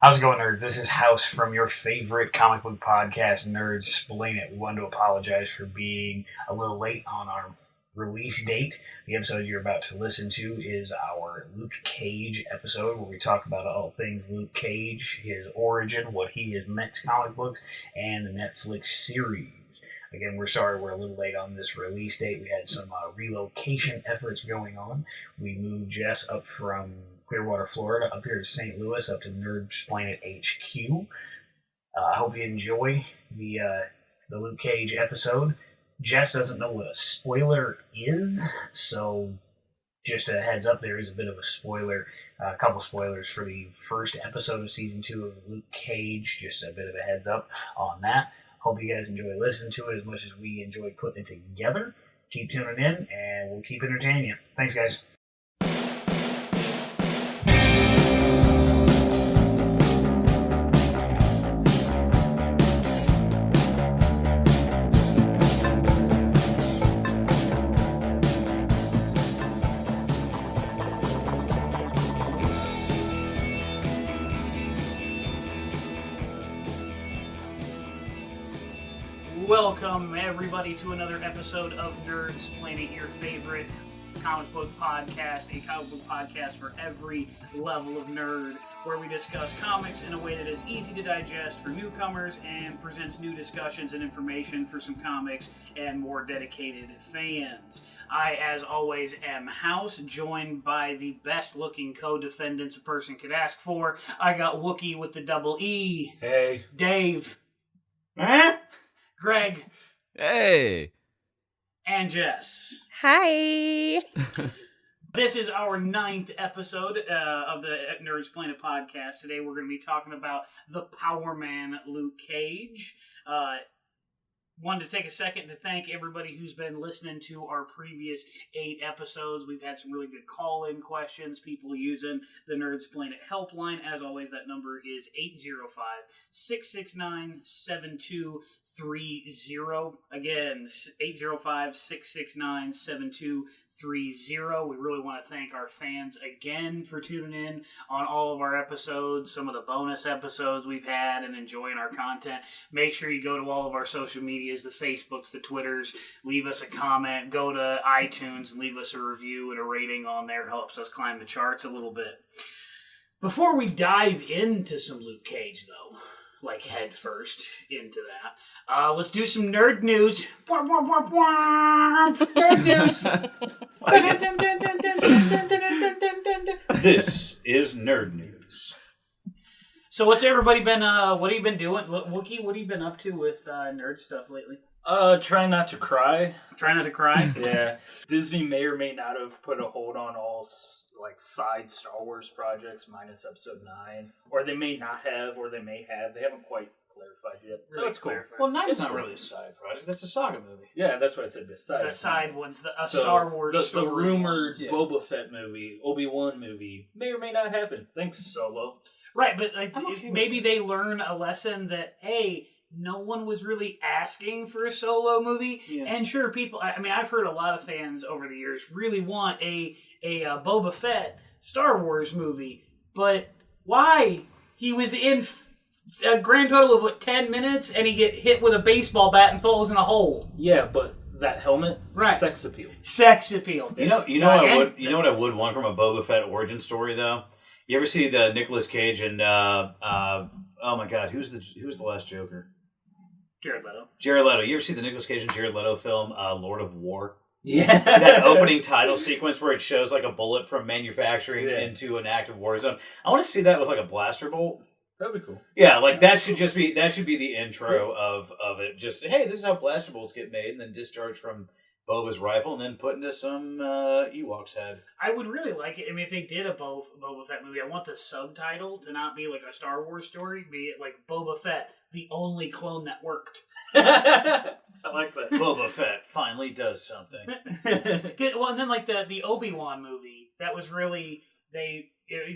How's it going, nerds? This is House from your favorite comic book podcast, Nerdsplain It. We wanted to apologize for being a little late on our release date. The episode you're about to listen to is our Luke Cage episode, where we talk about all things Luke Cage, his origin, what he has meant to comic books, and the Netflix series. Again, we're sorry we're a little late on this release date. We had some relocation efforts going on. We moved Jess up from Clearwater, Florida, up here to St. Louis, up to Nerdsplain It HQ. I hope you enjoy the Luke Cage episode. Jess doesn't know what a spoiler is, so just a heads up, there is a bit of a spoiler, a couple spoilers for the first episode of Season 2 of Luke Cage, just a bit of a heads up on that. Hope you guys enjoy listening to it as much as we enjoy putting it together. Keep tuning in, and we'll keep entertaining you. Thanks, guys. Welcome, everybody, to another episode of Nerdsplain It, your favorite comic book podcast, a comic book podcast for every level of nerd, where we discuss comics in a way that is easy to digest for newcomers and presents new discussions and information for some comics and more dedicated fans. I, as always, am House, joined by the best-looking co-defendants a person could ask for. I got Wookie with the double E. Hey. Dave. Huh? Greg. Hey. And Jess. Hi. This is our 9th episode of the Nerdsplain It podcast. Today we're going to be talking about the Power Man Luke Cage. Wanted to take a second to thank everybody who's been listening to our previous 8 episodes. We've had some really good call-in questions, people using the Nerdsplain It helpline. As always, that number is 805-669-7230. Again, 805-669-7230. We really want to thank our fans again for tuning in on all of our episodes, some of the bonus episodes we've had, and enjoying our content. Make sure you go to all of our social medias, the Facebooks, the Twitters, leave us a comment, go to iTunes and leave us a review and a rating on there. Helps us climb the charts a little bit. Before we dive into some Luke Cage, though, like head first into that, let's do some nerd news. Nerd news. This is Nerd News. So what's everybody been, what have you been doing? Wookie, what have you been up to with nerd stuff lately? Trying not to cry. Trying not to cry? Yeah. Disney may or may not have put a hold on all side Star Wars projects minus Episode 9. Or they may not have, or they may have. They haven't quite clarified yet. So Really that's cool. clarified. Well, 9 is not really a side project. That's a saga movie. Yeah, that's what I said. The side ones, a So, Star Wars the story. rumored Yeah. Boba Fett movie, Obi-Wan movie, may or may not happen. Thanks, Solo. Right, but like, I'm okay with maybe that. they learn a lesson that, hey, no one was really asking for a Solo movie. Yeah. And sure, people, I mean, I've heard a lot of fans over the years really want a Boba Fett Star Wars movie, but why? He was in a grand total of 10 minutes, and he get hit with a baseball bat and falls in a hole. Yeah, but that helmet, Right. sex appeal. Sex appeal. You know what I would want from a Boba Fett origin story though? You ever see the Nicolas Cage and oh my god, who's the last Joker? Jared Leto. Jared Leto. You ever see the Nicolas Cage and Jared Leto film Lord of War? Yeah. That opening title sequence where it shows like a bullet from manufacturing Yeah. into an active war zone. I want to see that with like a blaster bolt. That'd be cool. Yeah, like that should be the intro of it. Just hey, this is how blaster bolts get made, and then discharged from Boba's rifle, and then put into some Ewok's head. I would really like it. I mean, if they did a Boba Fett movie, I want the subtitle to not be like a Star Wars story, be it like Boba Fett, the only clone that worked. I like that. Boba Fett finally does something. Well, and then like the Obi-Wan movie, that was really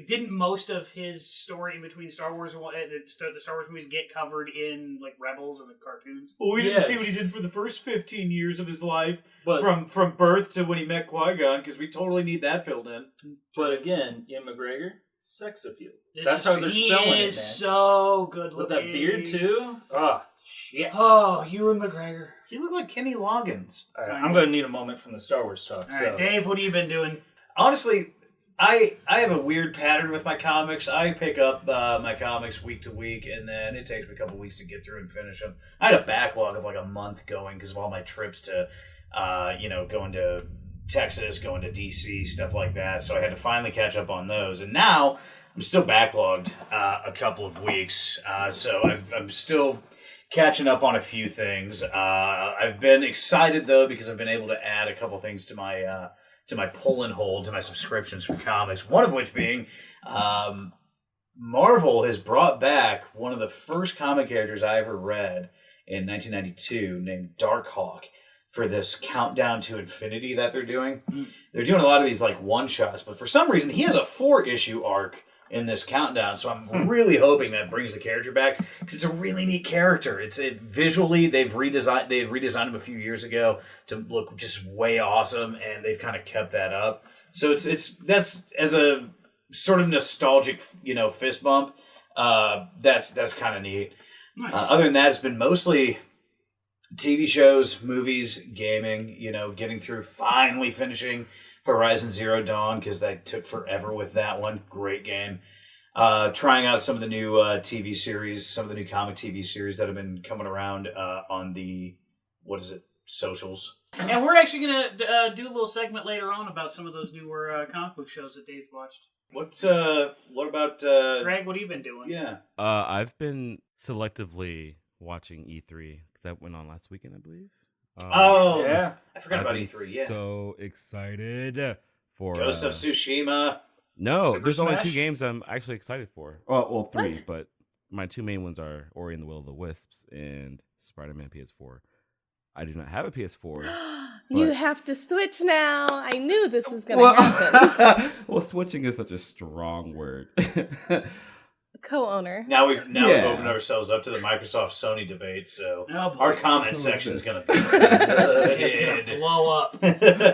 didn't most of his story in between Star Wars and the Star Wars movies get covered in like Rebels and the cartoons? Well, we Yes. didn't see what he did for the first 15 years of his life, But from birth to when he met Qui-Gon, because we totally need that filled in. but again, Ian McGregor, sex appeal. That's how they're selling it, man. He is so good looking. With that beard, too? Oh, shit. Oh, Ewan McGregor. He looked like Kenny Loggins. All right, I'm going to need a moment from the Star Wars talk. All right, Dave, what have you been doing? Honestly, I have a weird pattern with my comics. I pick up my comics week to week, and then it takes me a couple weeks to get through and finish them. I had a backlog of like a month going because of all my trips to, going to Texas, going to DC, stuff like that. So I had to finally catch up on those. And now I'm still backlogged a couple of weeks. So I'm still catching up on a few things. I've been excited, though, because I've been able to add a couple things to my pull and hold, to my subscriptions for comics. One of which being Marvel has brought back one of the first comic characters I ever read in 1992 named Darkhawk for this Countdown to Infinity that they're doing. They're doing a lot of these like one-shots, but for some reason he has a 4-issue arc in this countdown, so I'm really hoping that brings the character back because it's a really neat character. Visually they had redesigned him a few years ago to look just way awesome, and they've kind of kept that up. So that's as a sort of nostalgic, fist bump. That's kind of neat. Nice. Other than that, it's been mostly TV shows, movies, gaming. Getting through, finally finishing Horizon Zero Dawn, because that took forever with that one. Great game. Trying out some of the new TV series, some of the new comic TV series that have been coming around on the, socials. And we're actually going to do a little segment later on about some of those newer comic book shows that Dave watched. What about... Greg, what have you been doing? Yeah. I've been selectively watching E3, because that went on last weekend, I believe. Yeah. I forgot about E3, yeah. So excited for Ghost of Tsushima. No, Super there's only Smash? 2 games I'm actually excited for. Well, 3, What? but my 2 main ones are Ori and the Will of the Wisps and Spider-Man PS4. I do not have a PS4. You but- have to switch now. I knew this was going to happen. Well, switching is such a strong word. Co-owner. Now we've Yeah. opened ourselves up to the Microsoft Sony debate, so Oh, boy. our comment section is going to be It's going to blow up.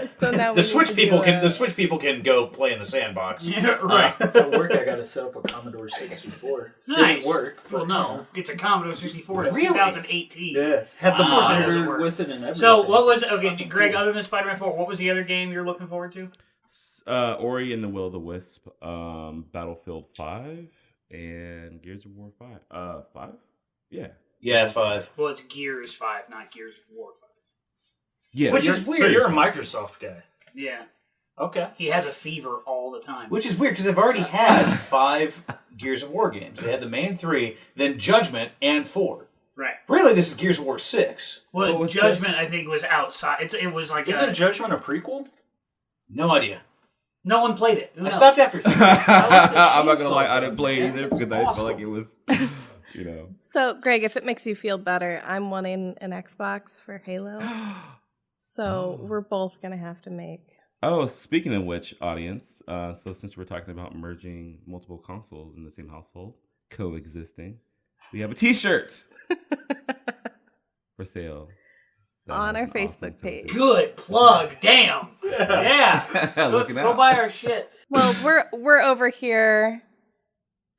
So now we the need Switch to people do can a- the Switch people can go play in the sandbox. Yeah, right. At work, I got to set up a Commodore 64. Nice. Didn't work. Well, but, no. It's a Commodore 64. It's Really? 2018. Yeah. Had the Wow. monitor with it and everything. So, what was... Okay, Greg, other than Spider-Man 4, what was the other game you're looking forward to? Ori and the Will of the Wisp, Battlefield 5, and Gears of War 5. 5? Yeah. Yeah, 5. Well, it's Gears 5, not Gears of War 5. Yeah. Which you're, is weird. So you're a Microsoft guy. Yeah. Okay. He has a fever all the time. Which is weird because they've already had 5 Gears of War games. They had the main 3, then Judgment, and 4. Right. Really, this is Gears of War 6. Well, was Judgment, I think, was outside. It was like... Isn't Judgment a prequel? No idea. No one played it. Who I knows? stopped after 3. I'm not gonna lie, I chainsaw didn't play it gun, either man. because That's I felt awesome. like it was, So, Greg, if it makes you feel better, I'm wanting an Xbox for Halo. So we're both going to have to make... Oh, speaking of which, audience, so since we're talking about merging multiple consoles in the same household, coexisting, we have a T-shirt for sale. that On has our an awesome Facebook page. coexist- Good plug. Damn. Yeah. Looking Go out. buy our shit. Well, we're over here.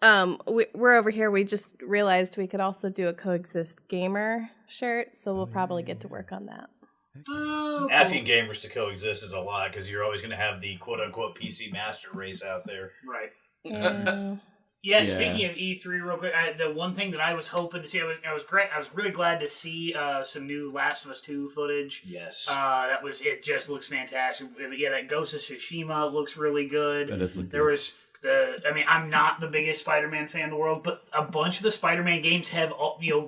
We're over here. We just realized we could also do a Coexist Gamer shirt, so we'll probably get to work on that. Oh, cool. Asking gamers to coexist is a lot because you're always going to have the quote-unquote PC master race out there. Right. Yeah. Yeah, Yeah. speaking of E3 real quick, the one thing that I was hoping to see, I was really glad to see some new Last of Us 2 footage. Yes. It just looks fantastic. Yeah, that Ghost of Tsushima looks really good. That does look There good. was I'm not the biggest Spider-Man fan in the world, but a bunch of the Spider-Man games have,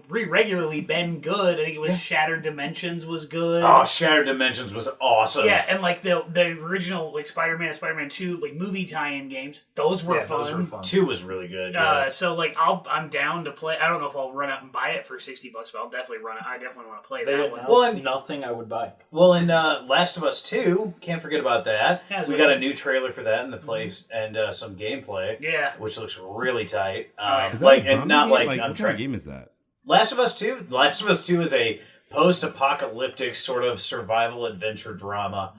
regularly been good. I think it was Shattered Dimensions was good. Oh, Shattered Dimensions was awesome. Yeah, and like the original Spider-Man and Spider-Man 2 movie tie-in games, those were fun. Those were fun. 2 was really good. Yeah. So I'm down to play. I don't know if I'll run out and buy it for $60, but I'll definitely run it. I definitely want to play They that announced one. nothing I would buy. Well, in Last of Us 2, can't forget about that. Yeah, we got a new trailer for that in the place and some gameplay, Yeah. which looks really tight. Is that Like, a and zombie not game? like what I'm kind of trying. game is that? Last of Us 2. Last of Us 2 is a post-apocalyptic sort of survival adventure drama.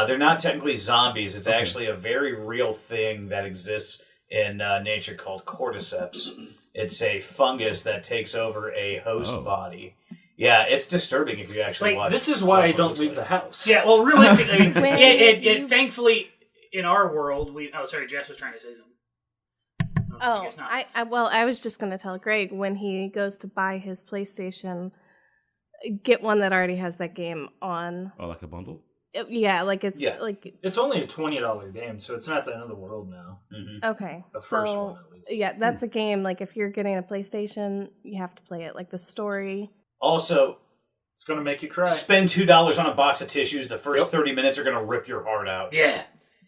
They're not technically zombies. It's actually a very real thing that exists in nature called cordyceps. It's a fungus that takes over a host body. Yeah, it's disturbing if you actually watch. This is why I don't leave the house. Yeah, well, realistically, it thankfully in our world we. Oh, sorry, Jess was trying to say something. I guess not. I was just going to tell Greg when he goes to buy his PlayStation, get one that already has that game on. Oh, like a bundle? It's only a $20 game, so it's not the end of the world now. Mm-hmm. Okay. The first one, at least. Yeah, that's a game, like, if you're getting a PlayStation, you have to play it. Like, the story. Also, it's going to make you cry. Spend $2 on a box of tissues. The first 30 minutes are going to rip your heart out. Yeah.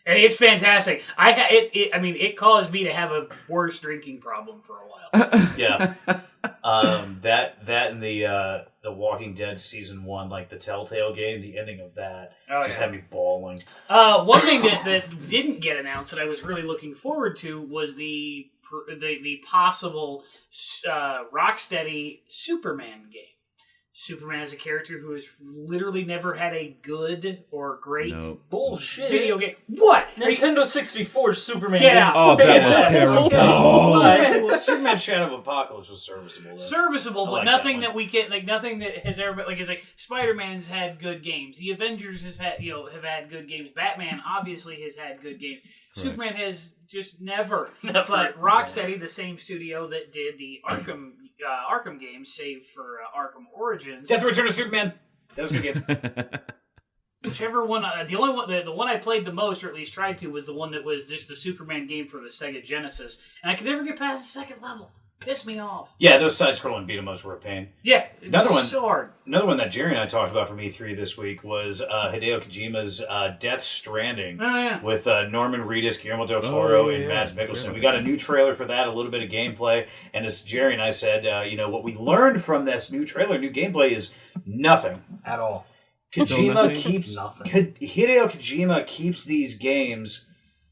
It's fantastic. It caused me to have a worse drinking problem for a while. Yeah. That and the Walking Dead season 1, like the Telltale game, the ending of that had me bawling. One thing that didn't get announced that I was really looking forward to was the possible Rocksteady Superman game. Superman is a character who has literally never had a good or great bullshit video game. What? Nintendo 64 Superman Get out. Oh, that was terrible. Superman Shadow of Apocalypse was serviceable. Though. Serviceable, but like nothing that we get, like nothing that has ever been, like, it's like Spider-Man's had good games. The Avengers have had good games. Batman obviously has had good games. Correct. Superman has just never. But Rocksteady, the same studio that did the Arkham games, save for Arkham Origins. Death Return of Superman. That was a good game. Whichever one, the one I played the most, or at least tried to, was the one that was just the Superman game for the Sega Genesis, and I could never get past the second level. Pissed me off. Yeah, those side-scrolling beat-em-ups were a pain. Yeah, so hard. Another one that Jerry and I talked about from E3 this week was Hideo Kojima's Death Stranding with Norman Reedus, Guillermo del Toro, and Mads Mikkelsen. Yeah. We got a new trailer for that, a little bit of gameplay, and as Jerry and I said, what we learned from this new trailer, new gameplay, is nothing at all. Hideo Kojima keeps these games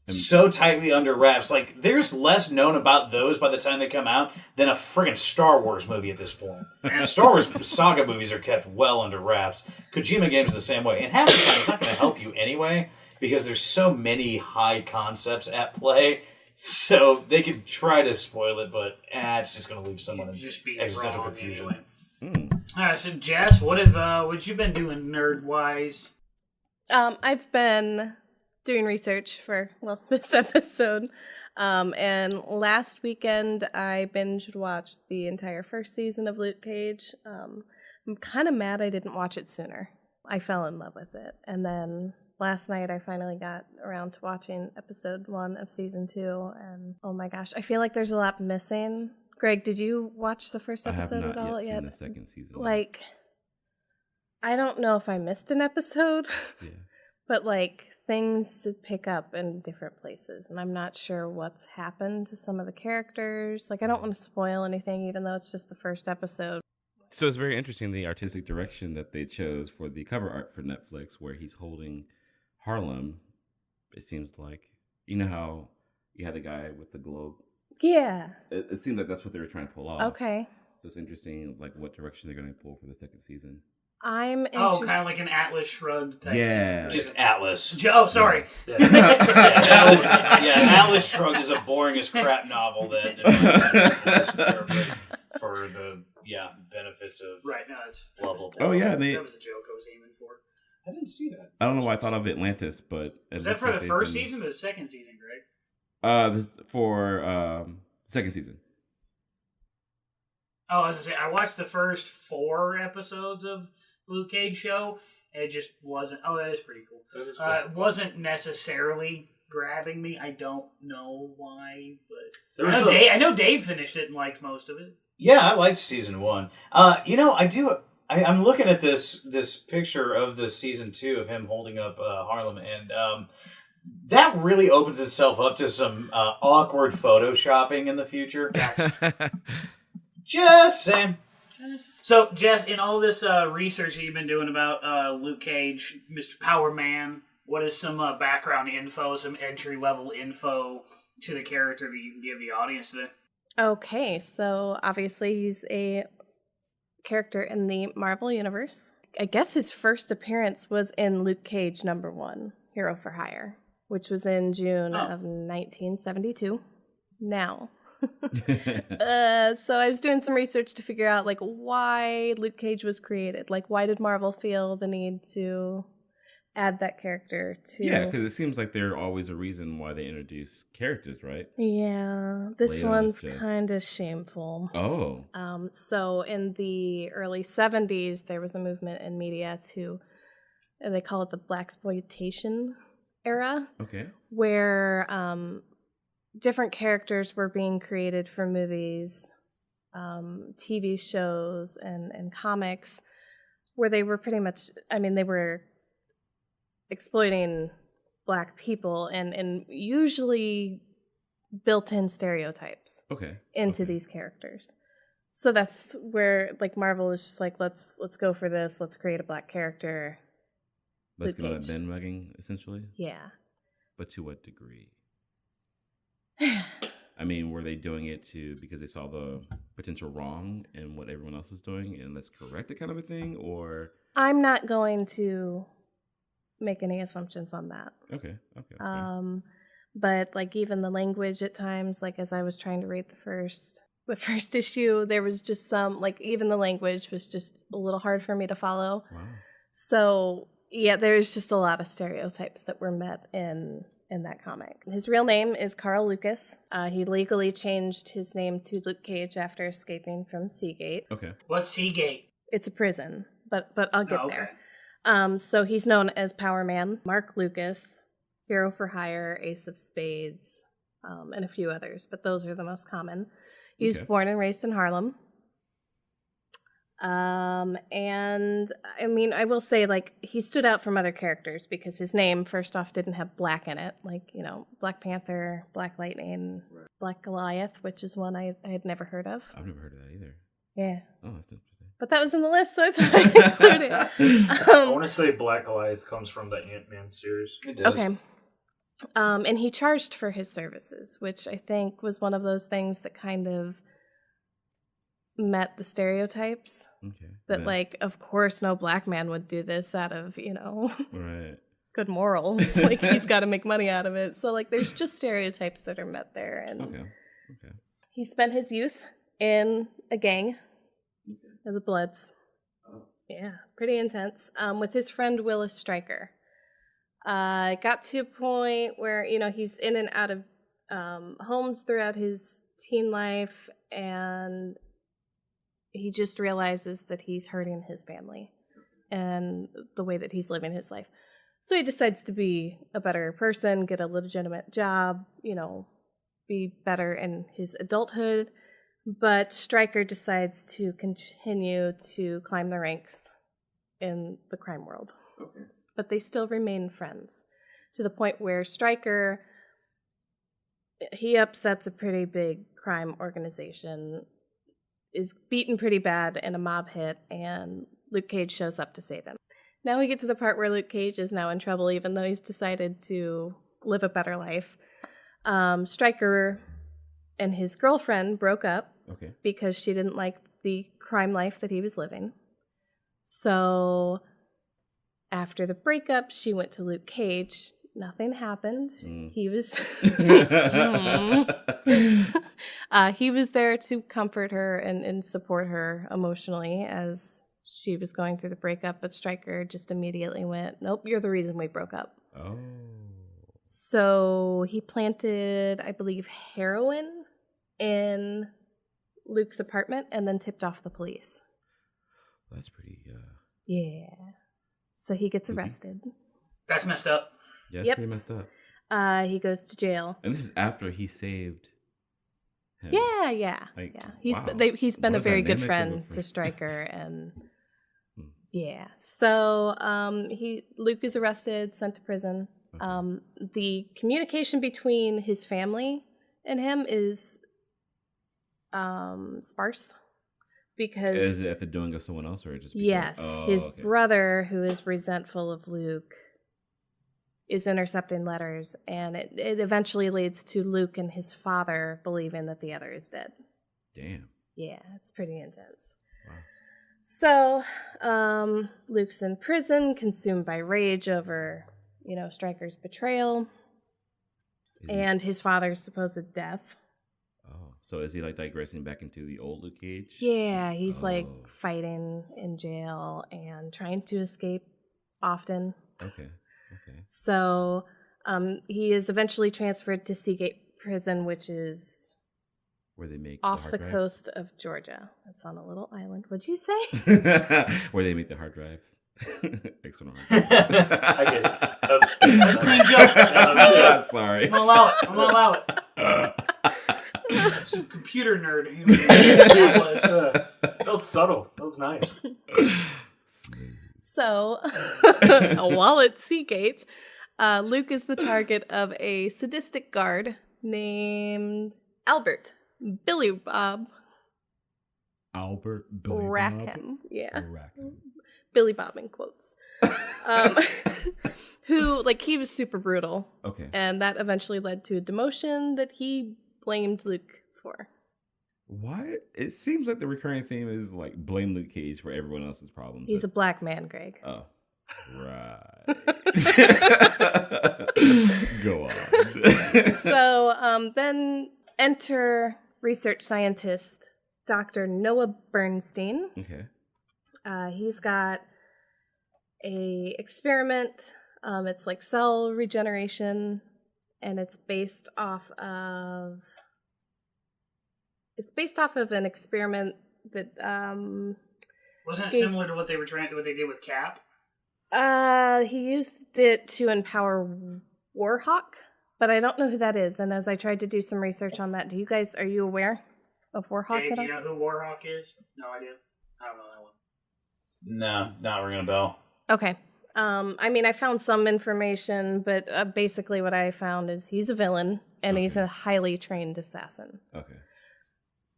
so tightly under wraps. Like, there's less known about those by the time they come out than a friggin' Star Wars movie at this point. And Star Wars saga movies are kept well under wraps. Kojima games are the same way. And half the time, it's not going to help you anyway, because there's so many high concepts at play. So they could try to spoil it, but it's just going to leave someone in existential confusion. Anyway. All right, so Jess, what you been doing nerd-wise? I've been doing research for, this episode. And last weekend, I binge-watched the entire first season of Luke Cage. I'm kind of mad I didn't watch it sooner. I fell in love with it. And then last night, I finally got around to watching episode 1 of season 2. And oh my gosh, I feel like there's a lot missing. Greg, did you watch the first episode at all yet? I have not yet seen the second season. Like, I don't know if I missed an episode, but things pick up in different places, and I'm not sure what's happened to some of the characters. I don't want to spoil anything, even though it's just the first episode. So it's very interesting, the artistic direction that they chose for the cover art for Netflix, where he's holding Harlem. It seems like, you know how you had the guy with the globe? Yeah. It seems like that's what they were trying to pull off. Okay. So it's interesting, what direction they're going to pull for the second season. I'm interested. kind of like an Atlas Shrugged type. Yeah. Just Atlas. Oh, sorry. Yeah. Atlas Shrugged is a boring as crap novel that for the benefits of blah, blah, blah. Oh, yeah. That was a joke I was aiming for. I didn't see that. I don't know why I thought of Atlantis, but... Was that for the first season or the second season, Greg? For second season. Oh, I was going to say, I watched the first 4 episodes of Luke Cage show, and it just wasn't... Oh, that is pretty cool. It wasn't necessarily grabbing me. I don't know why, but... I know Dave finished it and liked most of it. Yeah, I liked season 1. I'm looking at this picture of the season 2 of him holding up Harlem, and that really opens itself up to some awkward photoshopping in the future. Just saying. So, Jess, in all this research that you've been doing about Luke Cage, Mr. Power Man, what is some background info, some entry-level info to the character that you can give the audience today? Okay, so obviously he's a character in the Marvel Universe. I guess his first appearance was in Luke Cage #1, Hero for Hire, which was in June of 1972. now. So I was doing some research to figure out like why Luke Cage was created. Like, why did Marvel feel the need to add that character to? Yeah, because it seems like there's always a reason why they introduce characters, right? Yeah, this Leia one's was just- kind of shameful. Oh, So in the early 70s, there was a movement in media and they call it the blaxploitation era, okay. where different characters were being created for movies, TV shows, and comics, where they were pretty much, they were exploiting Black people and usually built-in stereotypes into these characters. So that's where like Marvel was just like, let's go for this. Let's create a Black character. Let's get on that bandwagon, essentially. Yeah. But to what degree? Were they doing it because they saw the potential wrong in what everyone else was doing, and let's correct it kind of a thing, or? I'm not going to make any assumptions on that. Okay. But like even the language at times, like as I was trying to read the first issue, there was just some like even the language was just a little hard for me to follow. Wow. So yeah, there's just a lot of stereotypes that were met in that comic. His real name is Carl Lucas. He legally changed his name to Luke Cage after escaping from Seagate. Okay. What's Seagate? It's a prison, but I'll get there. So he's known as Power Man, Mark Lucas, Hero for Hire, Ace of Spades, and a few others, but those are the most common. He was born and raised in Harlem. And I will say, like, he stood out from other characters because his name, first off, didn't have black in it. Like, Black Panther, Black Lightning, Black Goliath, which is one I had never heard of. I've never heard of that either. Yeah. Oh, that's interesting. But that was in the list, so I thought I'd include it. I want to say Black Goliath comes from the Ant-Man series. It does. Okay. And he charged for his services, which I think was one of those things that kind of met the stereotypes. Okay. That, like, of course no Black man would do this out of, right. good morals. Like, he's got to make money out of it. So, like, there's just stereotypes that are met there. And Okay. he spent his youth in a gang of the Bloods. Oh. Yeah, pretty intense. With his friend Willis Stryker. It got to a point where, he's in and out of homes throughout his teen life, and he just realizes that he's hurting his family and the way that he's living his life. So he decides to be a better person, get a legitimate job, be better in his adulthood. But Stryker decides to continue to climb the ranks in the crime world. Okay. But they still remain friends, to the point where Stryker, he upsets a pretty big crime organization, is beaten pretty bad in a mob hit, and Luke Cage shows up to save him. Now we get to the part where Luke Cage is now in trouble, even though he's decided to live a better life. Stryker and his girlfriend broke up because she didn't like the crime life that he was living. So after the breakup, she went to Luke Cage. Nothing happened. He was he was there to comfort her and support her emotionally as she was going through the breakup, but Stryker just immediately went, nope, you're the reason we broke up. Oh. So he planted, I believe, heroin in Luke's apartment and then tipped off the police. That's pretty, Yeah. So he gets arrested. That's messed up. Yeah, it's pretty messed up. He goes to jail. And this is after he saved him. Yeah. Like, yeah. He's been What a a very good dynamic friend of a to Stryker, and yeah. So Luke is arrested, sent to prison. The communication between his family and him is sparse. Because is it at the doing of someone else, or just yes, his brother, who is resentful of Luke, is intercepting letters, and it eventually leads to Luke and his father believing that the other is dead. Damn. Yeah, it's pretty intense. Wow. So Luke's in prison, consumed by rage over, Stryker's betrayal and his father's supposed death. So is he like digressing back into the old Luke Cage? Yeah, he's like Oh. fighting in jail and trying to escape often. Okay. So he is eventually transferred to Seagate Prison, which is Where they make off hard the drives? coast of Georgia. It's on a little island. What'd you say? Where they make the hard drives. External hard I drives. get it. That was a clean joke. Sorry. I'm gonna allow it. Some computer nerd humor. That was subtle. That was nice. So, while at Seagate, Luke is the target of a sadistic guard named Albert Billy Bob Albert Billy Rackham. Yeah. Bob? Rackham. Billy Bob in quotes. Who, like, he was super brutal. Okay. And that eventually led to a demotion that he blamed Luke for. Why? It seems like the recurring theme is like blame Luke Cage for everyone else's problems. He's a black man, Greg. Oh, right. Go on. So then enter research scientist Dr. Noah Bernstein. Okay. He's got a experiment. It's like cell regeneration, and it's based off of an experiment that Wasn't it similar to what they did with Cap? he used it to empower Warhawk, but I don't know who that is. And as I tried to do some research on that, are you aware of Warhawk Dave, at do all? you know who Warhawk is? No idea. I don't know that one. No, not ringing a bell. Okay. I mean, I found some information, but basically what I found is he's a villain, and he's a highly trained assassin. Okay.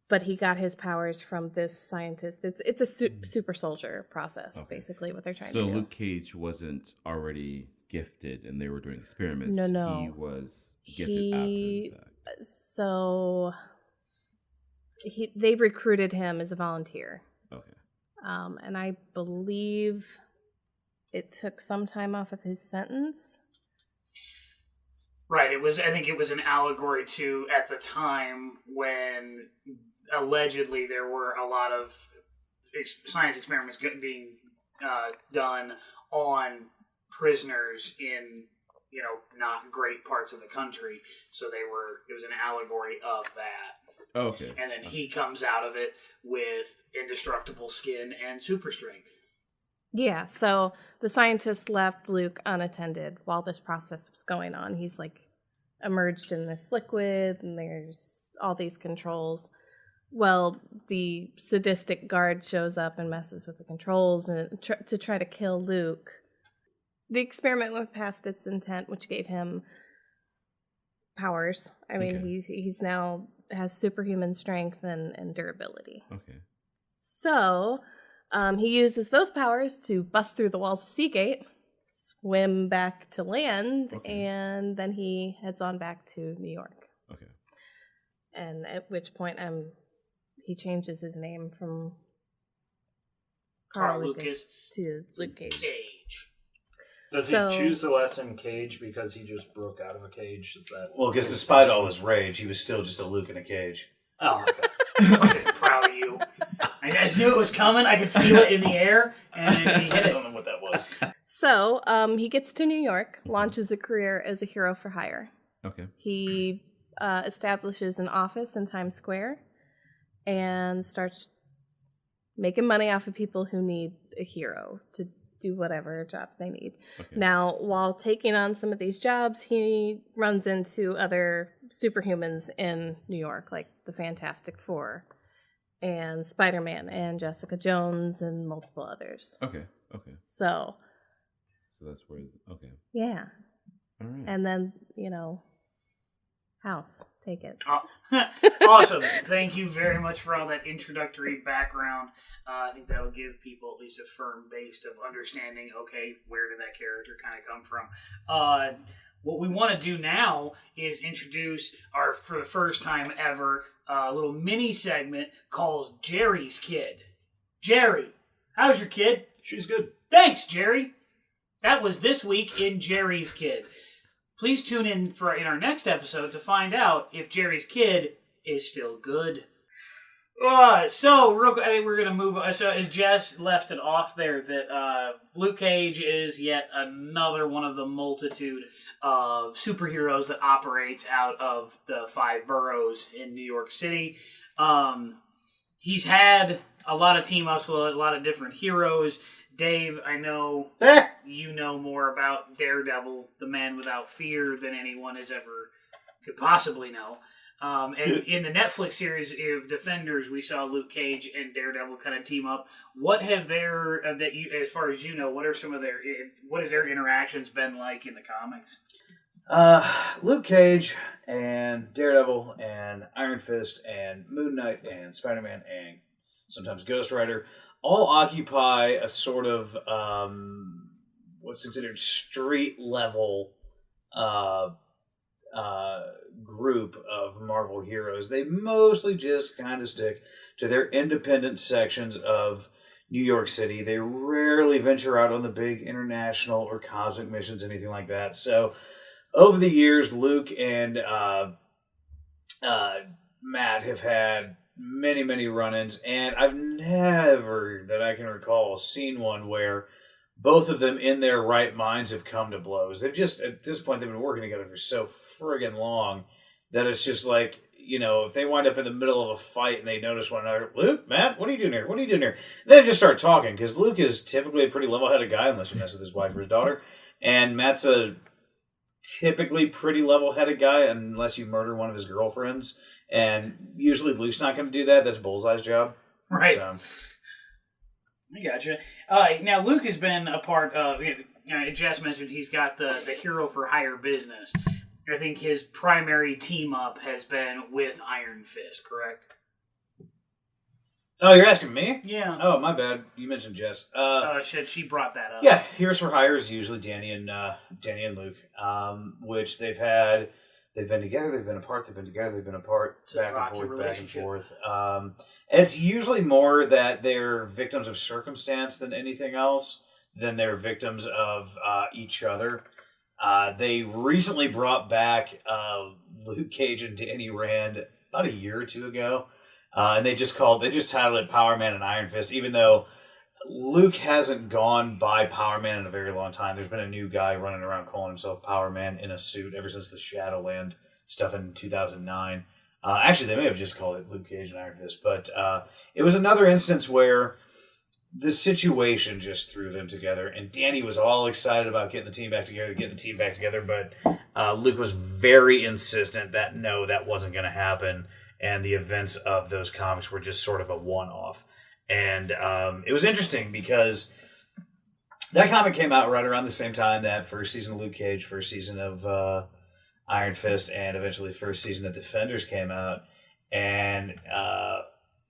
But he got his powers from this scientist. It's a super soldier process, basically, what they're trying to do. So Luke Cage wasn't already gifted, and they were doing experiments. No. He was gifted after the fact. So they recruited him as a volunteer. Okay. And I believe it took some time off of his sentence. Right. I think it was an allegory to at the time when allegedly there were a lot of science experiments being done on prisoners in not great parts of the country. So it was an allegory of that. Oh, okay. And then he comes out of it with indestructible skin and super strength. Yeah, so the scientist left Luke unattended while this process was going on. He's like emerged in this liquid, and there's all these controls. Well, the sadistic guard shows up and messes with the controls and to try to kill Luke. The experiment went past its intent, which gave him powers. I mean, he's now has superhuman strength and durability. Okay. So he uses those powers to bust through the walls of Seagate, swim back to land, and then he heads on back to New York. Okay. And at which point he changes his name from Carl Lucas to Luke Cage. Does he choose the last name Cage because he just broke out of a cage? Is that Well, because despite all his rage, he was still just a Luke in a cage. Oh, okay. I'm proud of you. I just knew it was coming. I could feel it in the air, and he hit I it. don't know what that was. So he gets to New York, launches a career as a hero for hire. Okay. He establishes an office in Times Square and starts making money off of people who need a hero to do whatever jobs they need. Okay. Now, while taking on some of these jobs, he runs into other superhumans in New York, like the Fantastic Four and Spider-Man and Jessica Jones and multiple others. Okay. So that's where. Okay. yeah. All right. And then, House, take it. Awesome. Thank you very much for all that introductory background. I think that'll give people at least a firm base of understanding, okay, where did that character kind of come from? What we want to do now is introduce for the first time ever, a little mini segment called Jerry's Kid. Jerry, how's your kid? She's good. Thanks, Jerry. That was this week in Jerry's Kid. Please tune in in our next episode to find out if Jerry's kid is still good. So, real quick, I think we're going to move on. So, as Jess left it off there, that Luke Cage is yet another one of the multitude of superheroes that operates out of the 5 boroughs in New York City. He's had a lot of team-ups with a lot of different heroes. Dave, I know you know more about Daredevil, the man without fear, than anyone could possibly know. And in the Netflix series of Defenders, we saw Luke Cage and Daredevil kind of team up. What have as far as you know, what has their interactions been like in the comics? Luke Cage and Daredevil and Iron Fist and Moon Knight and Spider-Man and sometimes Ghost Rider all occupy a sort of what's considered street level group of Marvel heroes. They mostly just kind of stick to their independent sections of New York City. They rarely venture out on the big international or cosmic missions, anything like that. So over the years, Luke and Matt have had many run-ins, and I've never, that I can recall, seen one where both of them in their right minds have come to blows. They've just, at this point, they've been working together for so friggin' long that it's just like, if they wind up in the middle of a fight and they notice one another, Luke, Matt, what are you doing here? What are you doing here? They just start talking, because Luke is typically a pretty level-headed guy, unless you mess with his wife or his daughter, and Matt's a typically pretty level-headed guy, unless you murder one of his girlfriends, and usually Luke's not going to do that. That's Bullseye's job. Right. So. I gotcha. Now, Luke has been a part of, Jess mentioned he's got the Hero for Hire business. I think his primary team-up has been with Iron Fist, correct? Oh, you're asking me? Yeah. Oh, my bad. You mentioned Jess. Shit, she brought that up. Yeah, Heroes for Hire is usually Danny and Luke, which they've been together, they've been apart, they've been together, they've been apart, It's a rocky back and forth. It's usually more that they're victims of circumstance than anything else, than they're victims of each other. They recently brought back Luke Cage and Danny Rand about a year or two ago. And they just titled it Power Man and Iron Fist, even though Luke hasn't gone by Power Man in a very long time. There's been a new guy running around calling himself Power Man in a suit ever since the Shadowland stuff in 2009. Actually, they may have just called it Luke Cage and Iron Fist, but it was another instance where the situation just threw them together, and Danny was all excited about getting the team back together, but Luke was very insistent that no, that wasn't going to happen. And the events of those comics were just sort of a one-off. And it was interesting because that comic came out right around the same time that first season of Luke Cage, first season of Iron Fist, and eventually first season of Defenders came out. And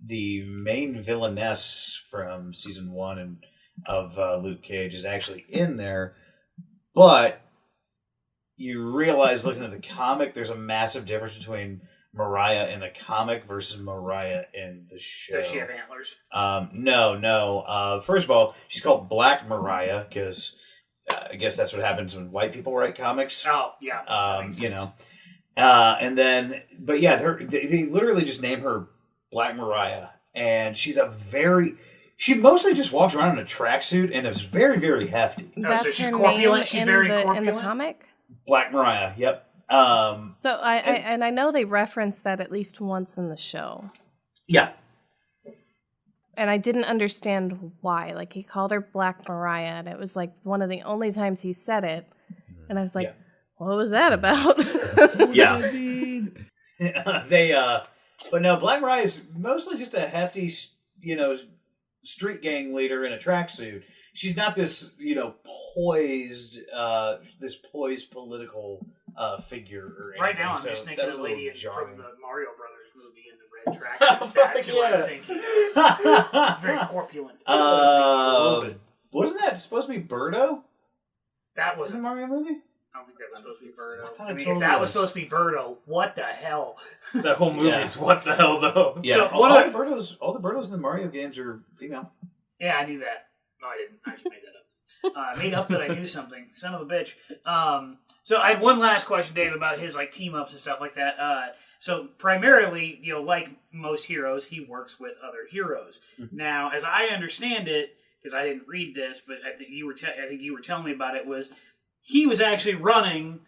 the main villainess from season 1 of Luke Cage is actually in there. But you realize, looking at the comic, there's a massive difference between Mariah in the comic versus Mariah in the show. Does she have antlers? No. First of all, she's called Black Mariah because I guess that's what happens when white people write comics. Oh, yeah. And then, but yeah, they literally just name her Black Mariah, and she mostly just walks around in a tracksuit and is very, very hefty. That's so she's her corpulent. name She's in very the corpulent. in the comic. Black Mariah. Yep. So I know they referenced that at least once in the show. Yeah. And I didn't understand why. Like, he called her Black Mariah, and it was like one of the only times he said it. And I was like, what was that about? Yeah. But no, Black Mariah is mostly just a hefty, street gang leader in a tracksuit. She's not this, poised political figure or anything. Right now, I'm so just thinking of the lady from jarring. the Mario Brothers movie in the red tracksuit. That's who I'm thinking. Very corpulent. Wasn't that supposed to be Birdo? That Was was it a Mario movie? I don't think that was supposed to be Birdo. I thought I it mean, totally if that was was. supposed to be Birdo, what the hell? That whole movie's what the hell, though? Yeah. So, all the Birdos in the Mario games are female. Yeah, I knew that. No, I didn't. I just made that up. I made up that I knew something. Son of a bitch. So I had one last question, Dave, about his team ups and stuff like that. So primarily, like most heroes, he works with other heroes. Now, as I understand it, because I didn't read this, but I think you were telling me about it, was he was actually running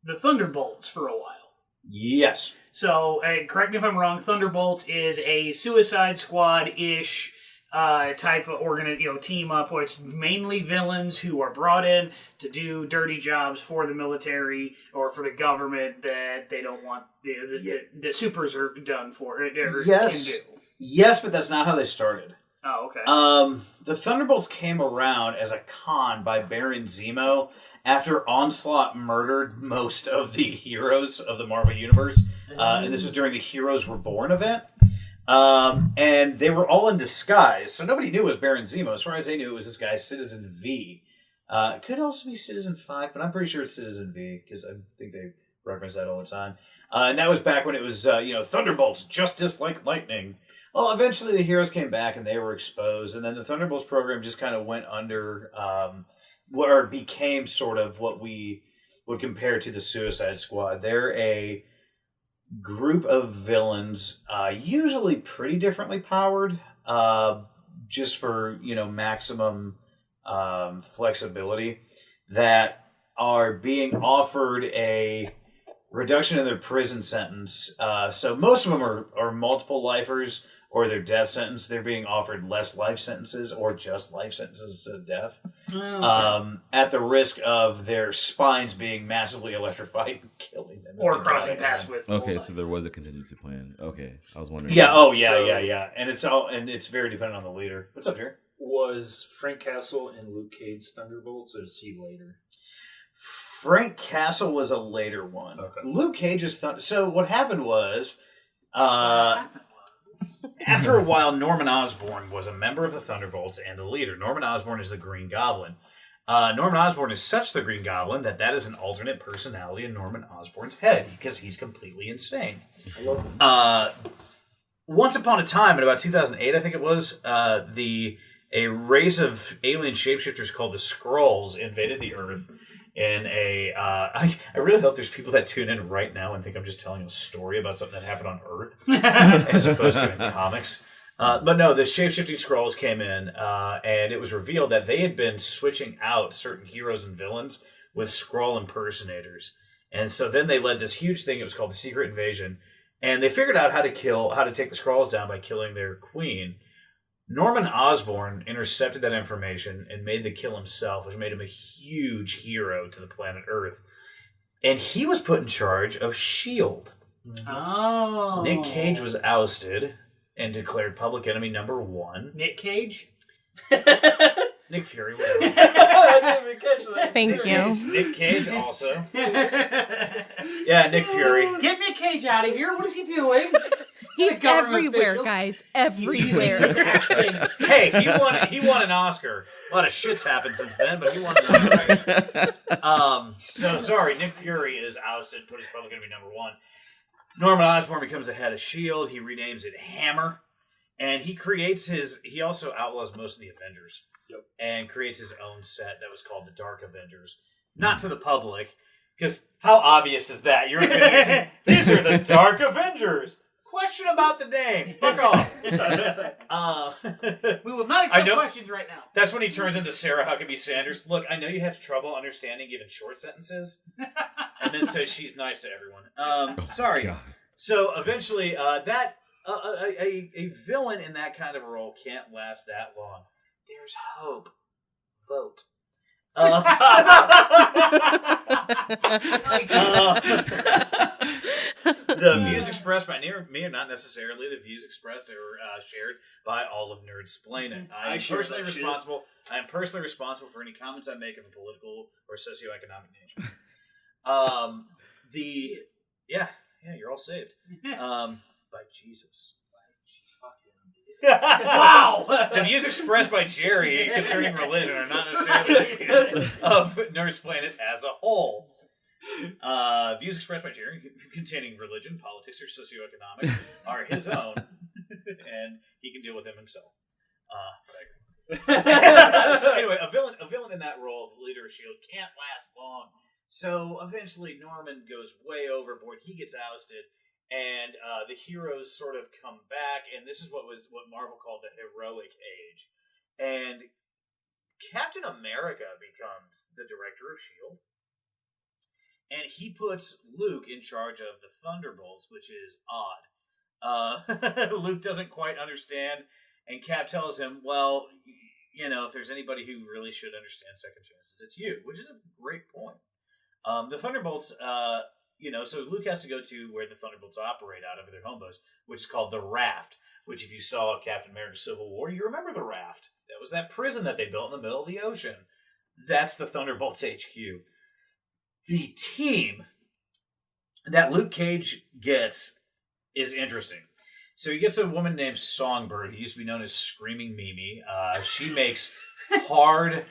the Thunderbolts for a while. Yes. So, correct me if I'm wrong, Thunderbolts is a Suicide Squad-ish type of team up where it's mainly villains who are brought in to do dirty jobs for the military or for the government that they don't want the supers are done for. Yes. Can do. Yes, but that's not how they started. Oh, okay. The Thunderbolts came around as a con by Baron Zemo after Onslaught murdered most of the heroes of the Marvel Universe. And this was during the Heroes Reborn event. And they were all in disguise, so nobody knew it was Baron Zemo. As far as they knew, it was this guy, Citizen V. It could also be Citizen 5, but I'm pretty sure it's Citizen V, because I think they reference that all the time. And that was back when it was, Thunderbolts, justice like lightning. Well, eventually the heroes came back and they were exposed, and then the Thunderbolts program just kind of went under, or became sort of what we would compare to the Suicide Squad. They're a group of villains, usually pretty differently powered, just for, maximum flexibility, that are being offered a reduction in their prison sentence. So most of them are multiple lifers, or their death sentence. They're being offered less life sentences or just life sentences to death, at the risk of their spines being massively electrified and killing them. Or crossing paths with. Okay, so there was a contingency plan. Okay, I was wondering. Yeah. Oh, yeah, yeah. And it's very dependent on the leader. What's up, Jerry? Was Frank Castle in Luke Cage's Thunderbolts, or is he later? Frank Castle was a later one. Okay. Luke Cage's so what happened was, after a while, Norman Osborn was a member of the Thunderbolts and the leader. Norman Osborn is the Green Goblin. Norman Osborn is such the Green Goblin that is an alternate personality in Norman Osborn's head, because he's completely insane. I love him. Once upon a time, in about 2008, I think it was, a race of alien shapeshifters called the Skrulls invaded the Earth in I really hope there's people that tune in right now and think I'm just telling a story about something that happened on Earth as opposed to in comics. But no, the shape-shifting Skrulls came in, and it was revealed that they had been switching out certain heroes and villains with Skrull impersonators. And so then they led this huge thing. It was called the Secret Invasion. And they figured out how to take the Skrulls down by killing their queen. Norman Osborn intercepted that information and made the kill himself, which made him a huge hero to the planet Earth. And he was put in charge of S.H.I.E.L.D. Oh. Nick Cage was ousted and declared public enemy number 1. Nick Cage? Nick Fury, whatever. I didn't even catch that. Thank you. Nick Cage also. Yeah, Nick Fury. Get Nick Cage out of here. What is he doing? He's government everywhere, official. Guys. He's Everywhere. acting. Hey, he won an Oscar. A lot of shit's happened since then, but he won an Oscar. So sorry, Nick Fury is ousted, put his public enemy number 1. Norman Osborn becomes the head of S.H.I.E.L.D. He renames it Hammer. And he also outlaws most of the Avengers. Yep. And creates his own set that was called the Dark Avengers. Not to the public, because how obvious is that? You're admitting these are the Dark Avengers. Question about the name. Fuck off. We will not accept questions right now. That's when he turns into Sarah Huckabee Sanders. Look, I know you have trouble understanding even short sentences. And then says she's nice to everyone. Sorry. God. So eventually, a villain in that kind of role can't last that long. There's hope. Vote. The views expressed by me are not necessarily the views expressed or shared by all of Nerdsplain It. I am personally responsible for any comments I make of a political or socioeconomic nature. You're all saved. By Jesus. Wow! The views expressed by Jerry concerning religion are not necessarily the views of Nerdsplain It as a whole. Views expressed by Jerry containing religion, politics, or socioeconomics are his own, and he can deal with them himself. So anyway, a villain in that role of leader of S.H.I.E.L.D. can't last long. So eventually Norman goes way overboard. He gets ousted, and the heroes sort of come back, and this is what Marvel called the heroic age. And Captain America becomes the director of S.H.I.E.L.D., and he puts Luke in charge of the Thunderbolts, which is odd. Luke doesn't quite understand, and Cap tells him, well, if there's anybody who really should understand second chances, it's you, which is a great point. The Thunderbolts, so Luke has to go to where the Thunderbolts operate out of their home base, which is called the Raft, which if you saw Captain America Civil War, you remember the Raft. That was that prison that they built in the middle of the ocean. That's the Thunderbolts HQ. The team that Luke Cage gets is interesting. So he gets a woman named Songbird, who used to be known as Screaming Mimi. She makes hard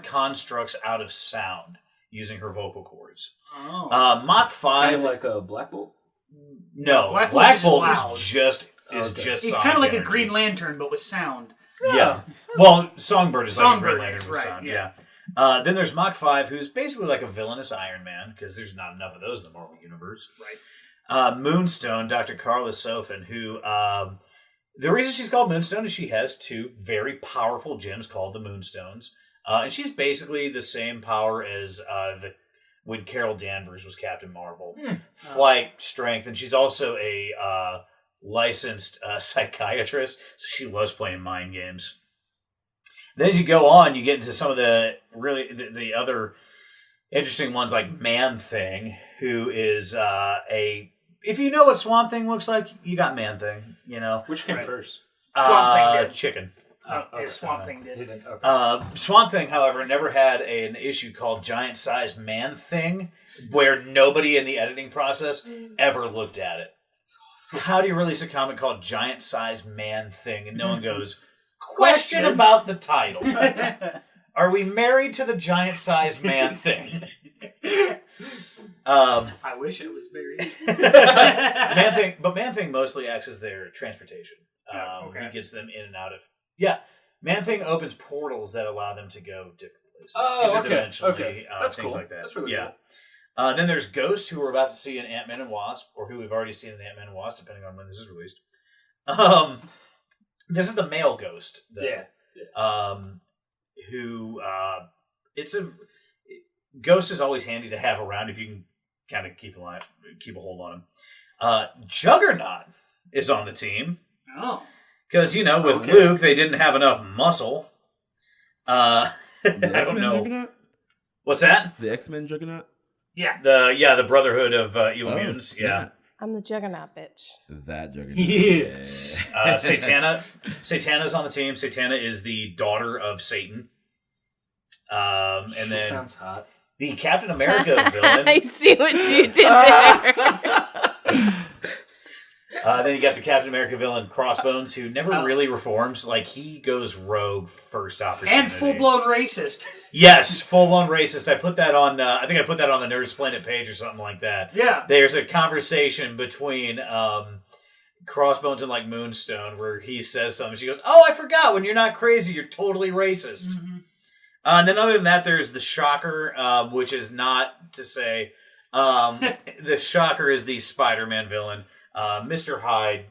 constructs out of sound using her vocal cords. Oh. Mach 5... Kind of like a Black Bolt? No, Black Bolt Bolt is just He's kind of like a Green Lantern, but with sound. Yeah. Well, Songbird is like a Green Songbird Lantern is, with right, sound. yeah. Then there's Mach 5, who's basically like a villainous Iron Man, because there's not enough of those in the Marvel Universe. Right. Moonstone, Dr. Carla Sofin, who... the reason she's called Moonstone is she has two very powerful gems called the Moonstones. And she's basically the same power as when Carol Danvers was Captain Marvel. Flight, strength, and she's also a licensed psychiatrist, so she loves playing mind games. Then as you go on, you get into some of the the other interesting ones, like Man-Thing, who is if you know what Swamp Thing looks like, you got Man-Thing, Which came first? Swamp Thing did. Chicken. Yeah, Swamp Thing did. Okay. Swamp Thing, however, never had an issue called Giant Size Man-Thing, where nobody in the editing process ever looked at it. Awesome. How do you release a comic called Giant Size Man-Thing and no one goes, question about the title. Are we married to the Giant Size Man-Thing? I wish it was married. Man-Thing mostly acts as their transportation. Okay. He gets them in and out of... Yeah, Man-Thing opens portals that allow them to go different places. Oh, interdimensionally, okay. That's things cool. like that. That's really cool. Then there's Ghost, who we're about to see in Ant-Man and Wasp, or who we've already seen in Ant-Man and Wasp, depending on when this is released. This is the male Ghost, though. Yeah. Who Ghost is always handy to have around if you can kind of keep a hold on him. Juggernaut is on the team. Oh. Because, with Luke, they didn't have enough muscle. I don't know. Juggernaut? What's that? The X-Men Juggernaut? Yeah. The Brotherhood of Evil Mutants. Snap. Yeah. I'm the Juggernaut bitch. That Juggernaut. Yes. Satana's on the team. Satana is the daughter of Satan. And She then sounds hot. the Captain America villain. I see what you did there. Then you got the Captain America villain Crossbones, who never really reforms. Like, he goes rogue first opportunity. And full-blown racist. Yes, full-blown racist. I put that on, I think I put that on the Nerdsplain It page or something like that. Yeah. There's a conversation between Crossbones and, like, Moonstone where he says something. She goes, oh, I forgot. When you're not crazy, you're totally racist. Mm-hmm. And then other than that, there's the Shocker, which is not to say... the Shocker is the Spider-Man villain. Mr. Hyde,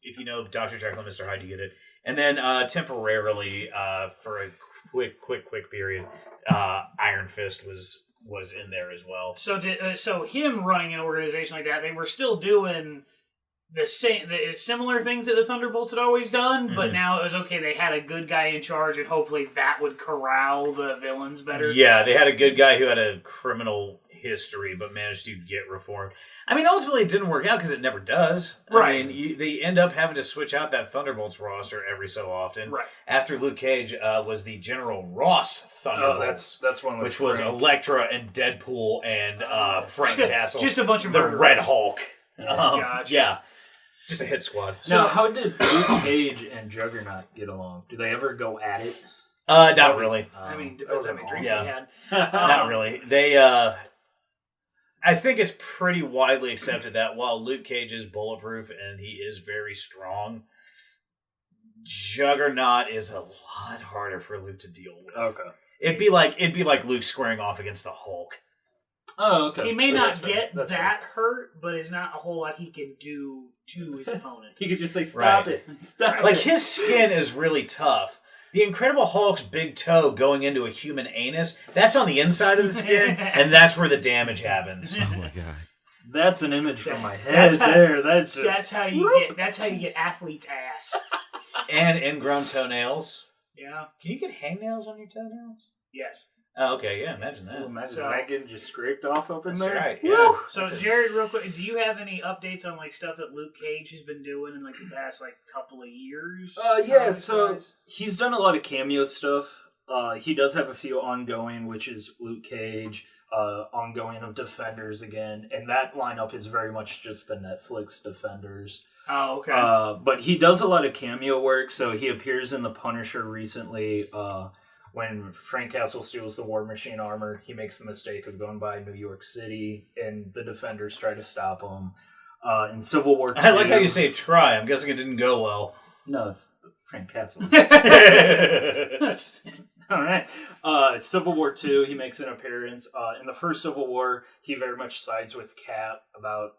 if you know Dr. Jekyll and Mr. Hyde, you get it. And then temporarily, for a quick period, Iron Fist was in there as well. So so him running an organization like that, they were still doing the similar things that the Thunderbolts had always done, but now it was okay. They had a good guy in charge, and hopefully that would corral the villains better. Yeah, they had a good guy who had a criminal history, but managed to get reformed. I mean, ultimately, it didn't work out because it never does. Right. I mean, they end up having to switch out that Thunderbolts roster every so often. Right. After Luke Cage was the General Ross Thunderbolts. Oh, that's one with which was Frank. Elektra and Deadpool and Frank Castle. Just a bunch of the murderers. Red Hulk. Gotcha. Yeah. Just a hit squad. Now, how did Luke Cage and Juggernaut get along? Do they ever go at it? Not really. I mean, depends how many drinks Yeah. he had. Not really. They, I think it's pretty widely accepted that while Luke Cage is bulletproof and he is very strong, Juggernaut is a lot harder for Luke to deal with. Okay. It'd be like Luke squaring off against the Hulk. Oh, okay. He may That's not fair. get That's that hurt, but there's not a whole lot he can do to his opponent. He could just say, "Stop Right. it! Stop Like, it!" his skin is really tough. The Incredible Hulk's big toe going into a human anus, that's on the inside of the skin, and that's where the damage happens. Oh my god. That's an image from my That's head how- there. That's just... That's how you get athlete's ass. And ingrown toenails. Yeah. Can you get hangnails on your toenails? Yes. Oh, okay, yeah, imagine that. Imagine So- that getting just scraped off up in That's there. right, Woo! yeah. So, Jared, real quick, do you have any updates on like stuff that Luke Cage has been doing in like the past like couple of years? Yeah, so he's done a lot of cameo stuff. He does have a few ongoing, which is Luke Cage, ongoing of Defenders again, and that lineup is very much just the Netflix Defenders. Oh, okay. But he does a lot of cameo work, so he appears in The Punisher recently. When Frank Castle steals the War Machine armor, he makes the mistake of going by New York City, and the Defenders try to stop him. In Civil War II... I like how you say try. I'm guessing it didn't go well. No, it's Frank Castle. All right. Civil War II, he makes an appearance. In the first Civil War, he very much sides with Cap about,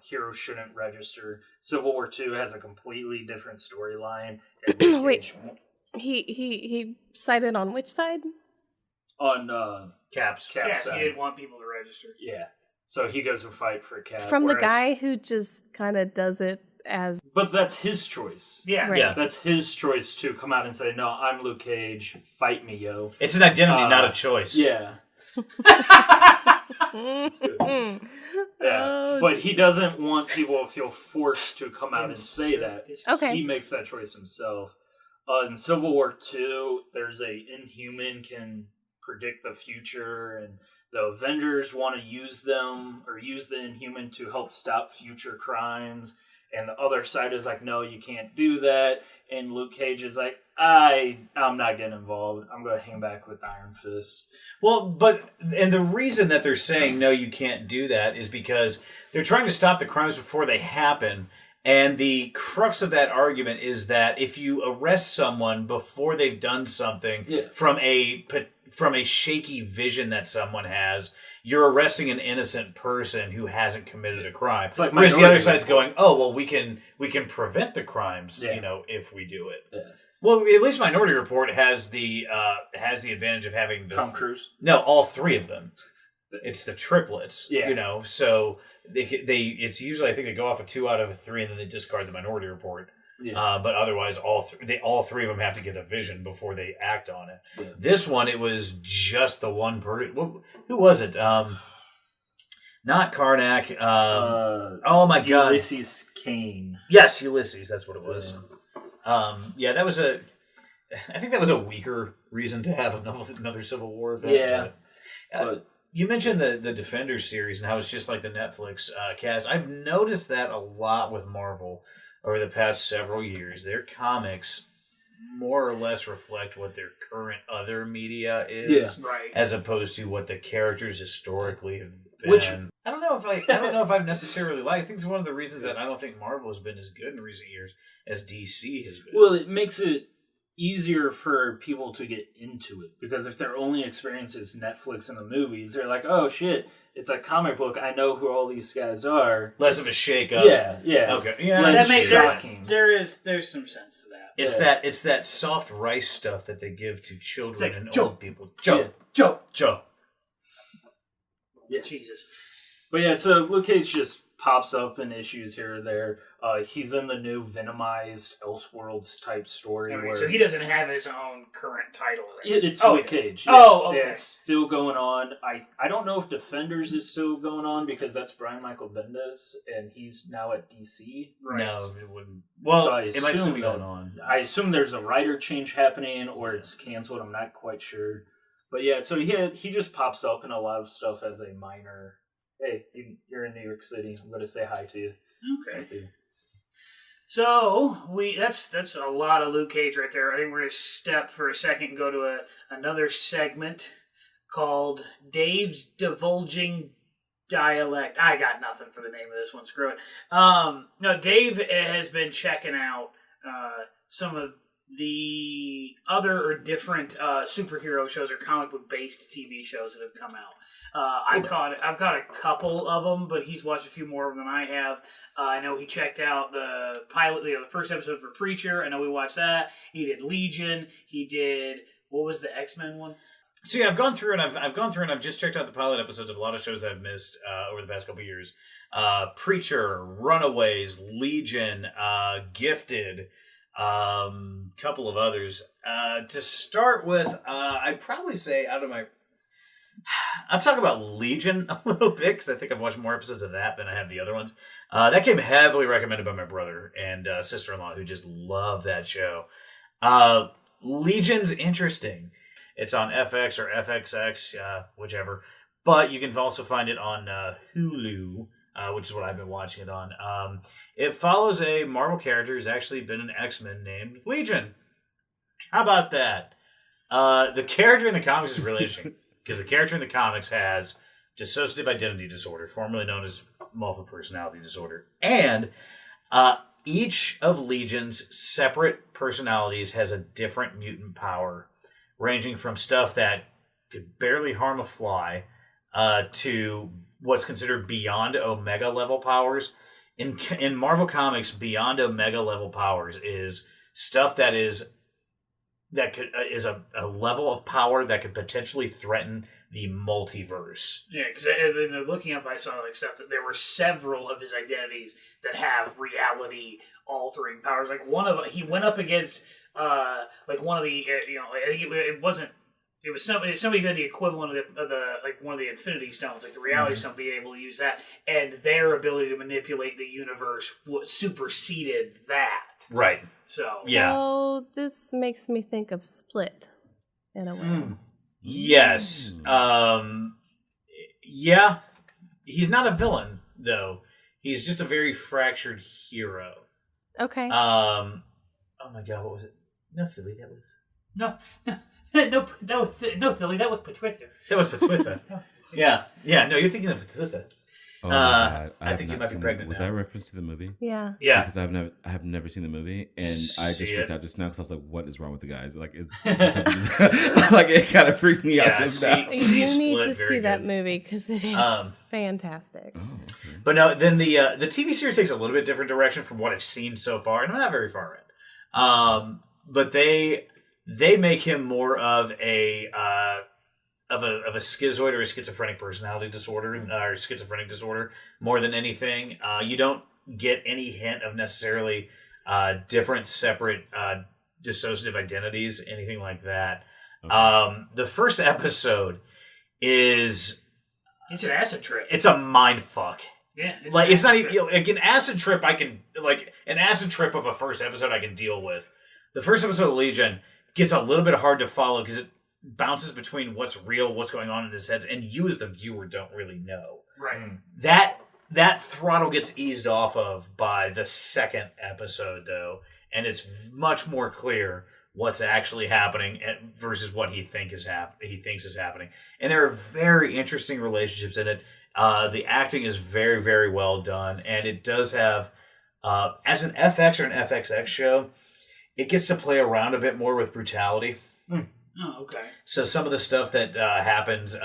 heroes shouldn't register. Civil War II has a completely different storyline. Wait. He sided on which side? On Caps. Cap's yeah, side. he didn't want people to register. Yeah. So he goes to fight for Cap. From the whereas- guy who just kind of does it as... But that's his choice. Yeah. Right. Yeah. That's his choice to come out and say, no, I'm Luke Cage. Fight me, yo. It's an identity, not a choice. Yeah. Yeah, Oh, but he doesn't want people to feel forced to come out and say that. Okay. He makes that choice himself. In Civil War II, there's a Inhuman can predict the future, and the Avengers want to use them, or use the Inhuman to help stop future crimes. And the other side is like, no, you can't do that. And Luke Cage is like, I'm not getting involved. I'm going to hang back with Iron Fist. Well, and the reason that they're saying, no, you can't do that is because they're trying to stop the crimes before they happen. And the crux of that argument is that if you arrest someone before they've done something from a shaky vision that someone has, you're arresting an innocent person who hasn't committed a crime. It's like whereas the Minority other side's Report. going, oh, well, we can prevent the crimes, if we do it. Yeah. Well, at least Minority Report has the advantage of having Tom Cruise. No, all three of them. It's the triplets. Yeah. So it's usually, I think they go off a 2 out of a 3 and then they discard the Minority Report. Yeah. But otherwise, all three of them have to get a vision before they act on it. Yeah. This one, it was just the one person. Who was it? Not Karnak. Oh my God! Ulysses Kane. Yes, Ulysses. That's what it was. That was I think that was a weaker reason to have another Civil War event. Yeah. But you mentioned the Defenders series and how it's just like the Netflix cast. I've noticed that a lot with Marvel over the past several years. Their comics more or less reflect what their current other media is, Right. as opposed to what the characters historically have been. Which- I don't know if I've necessarily liked. I think it's one of the reasons that I don't think Marvel has been as good in recent years as DC has been. Well, it makes it easier for people to get into it, because if their only experience is Netflix and the movies, they're like, oh shit, it's a comic book, I know who all these guys are. Less of a shake-up. Yeah. Okay. Yeah. Less That makes shocking. there's some sense to that. It's that soft rice stuff that they give to children like, and Joe. old people. Joe. Joe. Yeah. Jesus. But yeah, so Luke Cage just pops up in issues here or there. He's in the new Venomized Elseworlds type story. Alright, where so he doesn't have his own current title. Right? It's Oh, Luke yeah. Cage. Oh, okay. It's still going on. I don't know if Defenders is still going on, because that's Brian Michael Bendis, and he's now at DC. Right. No, it wouldn't. Well, So I it might still assume be that- going on. I assume there's a writer change happening, or it's canceled. I'm not quite sure. But yeah, so he just pops up in a lot of stuff as a minor. Hey, you're in New York City. I'm going to say hi to you. Okay. So that's a lot of Luke Cage right there. I think we're gonna step for a second and go to another segment called Dave's Divulging Dialect. I got nothing for the name of this one. Screw it. No, Dave has been checking out some of the other or different superhero shows or comic book based TV shows that have come out. I've caught a couple of them, but he's watched a few more of them than I have. I know he checked out the pilot, the first episode for Preacher. I know we watched that. He did Legion. He did, what was the X-Men one? So yeah, I've gone through and I've just checked out the pilot episodes of a lot of shows that I've missed over the past couple of years. Preacher, Runaways, Legion, Gifted, couple of others. To start with, I'd probably say I'll talk about Legion a little bit because I think I've watched more episodes of that than I have the other ones. That came heavily recommended by my brother and sister-in-law who just love that show. Legion's interesting. It's on FX or FXX, whichever. But you can also find it on Hulu, which is what I've been watching it on. It follows a Marvel character who's actually been an X-Men named Legion. How about that? The character in the comics is really interesting because the character in the comics has dissociative identity disorder, formerly known as multiple personality disorder. And each of Legion's separate personalities has a different mutant power, ranging from stuff that could barely harm a fly to what's considered beyond Omega level powers. In Marvel Comics, beyond Omega level powers is stuff that is a level of power that could potentially threaten the multiverse. Yeah, because looking up, I saw like stuff that there were several of his identities that have reality-altering powers. Like he went up against like one of the I think it wasn't. It was somebody who had the equivalent of the like one of the Infinity Stones, like the Reality Stone, being able to use that, and their ability to manipulate the universe superseded that. Right. So yeah. So this makes me think of Split in a way. Yes. Yeah. He's not a villain though. He's just a very fractured hero. Okay. Oh my god, what was it? No, Philly, that was no, Philly, that was Patwitha. That was Patwitha. Yeah. No, you're thinking of Patwitha. Oh my God. I think you might be pregnant. Was now. that a reference to the movie? Yeah. Yeah. Because I have never seen the movie, and I just freaked out just now because I was like, "What is wrong with the guys?" Like, like it kind of freaked me out just now. You need to see that movie because it is fantastic. Oh, okay. But no, then the TV series takes a little bit different direction from what I've seen so far, and I'm not very far in. But they make him more of a schizoid or a schizophrenic personality disorder or schizophrenic disorder more than anything. You don't get any hint of necessarily different, separate dissociative identities, anything like that. Okay. The first episode is it's an acid trip. It's a mind fuck. Yeah, it's not even like an acid trip. An acid trip of a first episode I can deal with. The first episode of Legion gets a little bit hard to follow because it bounces between what's real, what's going on in his heads, and you as the viewer don't really know. Right. That throttle gets eased off of by the second episode, though, and it's much more clear what's actually happening versus what he thinks is happening. And there are very interesting relationships in it. The acting is very, very well done, and it does have, as an FX or an FXX show, it gets to play around a bit more with brutality. Oh, okay. So some of the stuff that happens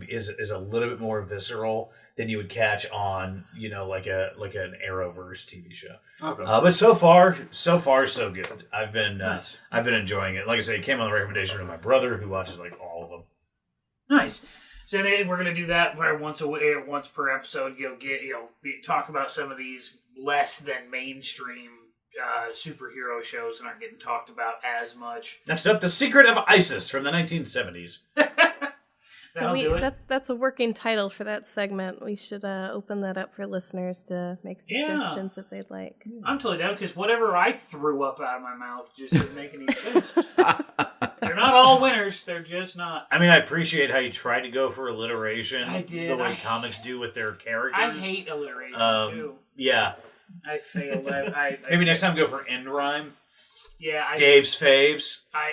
is a little bit more visceral than you would catch on, like an Arrowverse TV show. Okay. But so far so good. I've been enjoying it. Like I say, it came on the recommendation of my brother, who watches like all of them. Nice. So we're gonna do that once per episode. Talk about some of these less than mainstream superhero shows that aren't getting talked about as much. Next up, The Secret of Isis from the 1970s. So that's a working title for that segment. We should open that up for listeners to make suggestions if they'd like. I'm totally down because whatever I threw up out of my mouth just didn't make any sense. They're not all winners. They're just not. I mean, I appreciate how you tried to go for alliteration. I did. The way comics do with their characters. I hate alliteration too. Yeah. I failed. Maybe next time go for end rhyme. Yeah. Dave's faves. I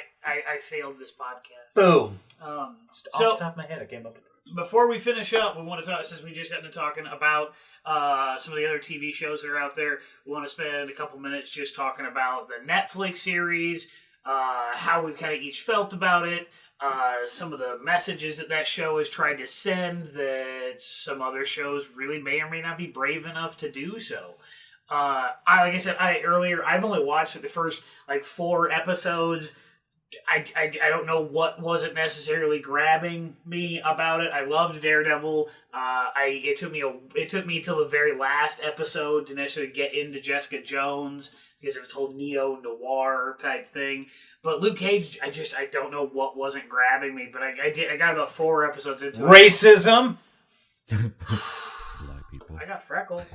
failed this podcast. Boom. Off the top of my head, I came up with it. Before we finish up, we want to talk, since we just got into talking about some of the other TV shows that are out there, we want to spend a couple minutes just talking about the Netflix series, how we kind of each felt about it, some of the messages that show has tried to send that some other shows really may or may not be brave enough to do so. Like I said earlier, I've only watched the first 4 episodes. I don't know what wasn't necessarily grabbing me about it. I loved Daredevil. It took me until the very last episode to necessarily get into Jessica Jones because of its whole neo-noir type thing. But Luke Cage, I don't know what wasn't grabbing me, but I got about 4 episodes into it. Racism. Black people. I got freckles.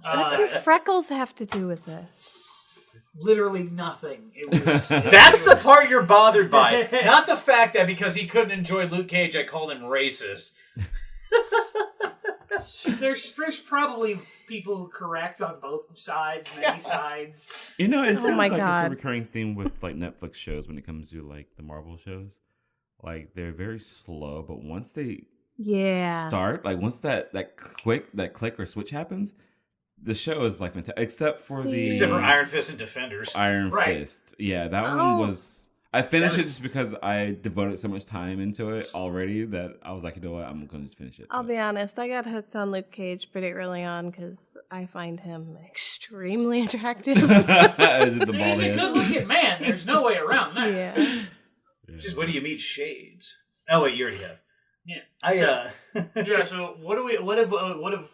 What do freckles have to do with this? Literally nothing. It was. That's the part you're bothered by, not the fact that because he couldn't enjoy Luke Cage, I called him racist. There's probably people correct on both sides, many sides. It seems like it's God. a recurring theme with Netflix shows when it comes to the Marvel shows. They're very slow, but once they start, once that click or switch happens, the show is fantastic. Except for Iron Fist and Defenders. Iron Fist. Yeah, that one was. I finished it just because I devoted so much time into it already that I was like, you know what, I'm going to just finish it. I'll be honest, I got hooked on Luke Cage pretty early on because I find him extremely attractive. Is it the bald He's a head? good-looking man. There's no way around that. Yeah. Just when do you meet Shades? Oh wait, you already have. Yeah. So what have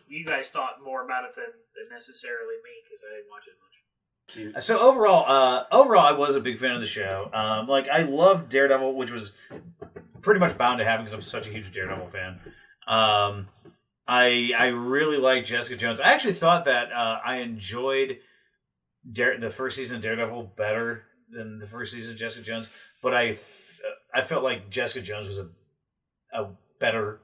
you guys thought more about it than necessarily me? Because I didn't watch it much. So overall, I was a big fan of the show. I loved Daredevil, which was pretty much bound to happen because I'm such a huge Daredevil fan. I really liked Jessica Jones. I actually thought that I enjoyed the first season of Daredevil better than the first season of Jessica Jones, but I felt like Jessica Jones was a better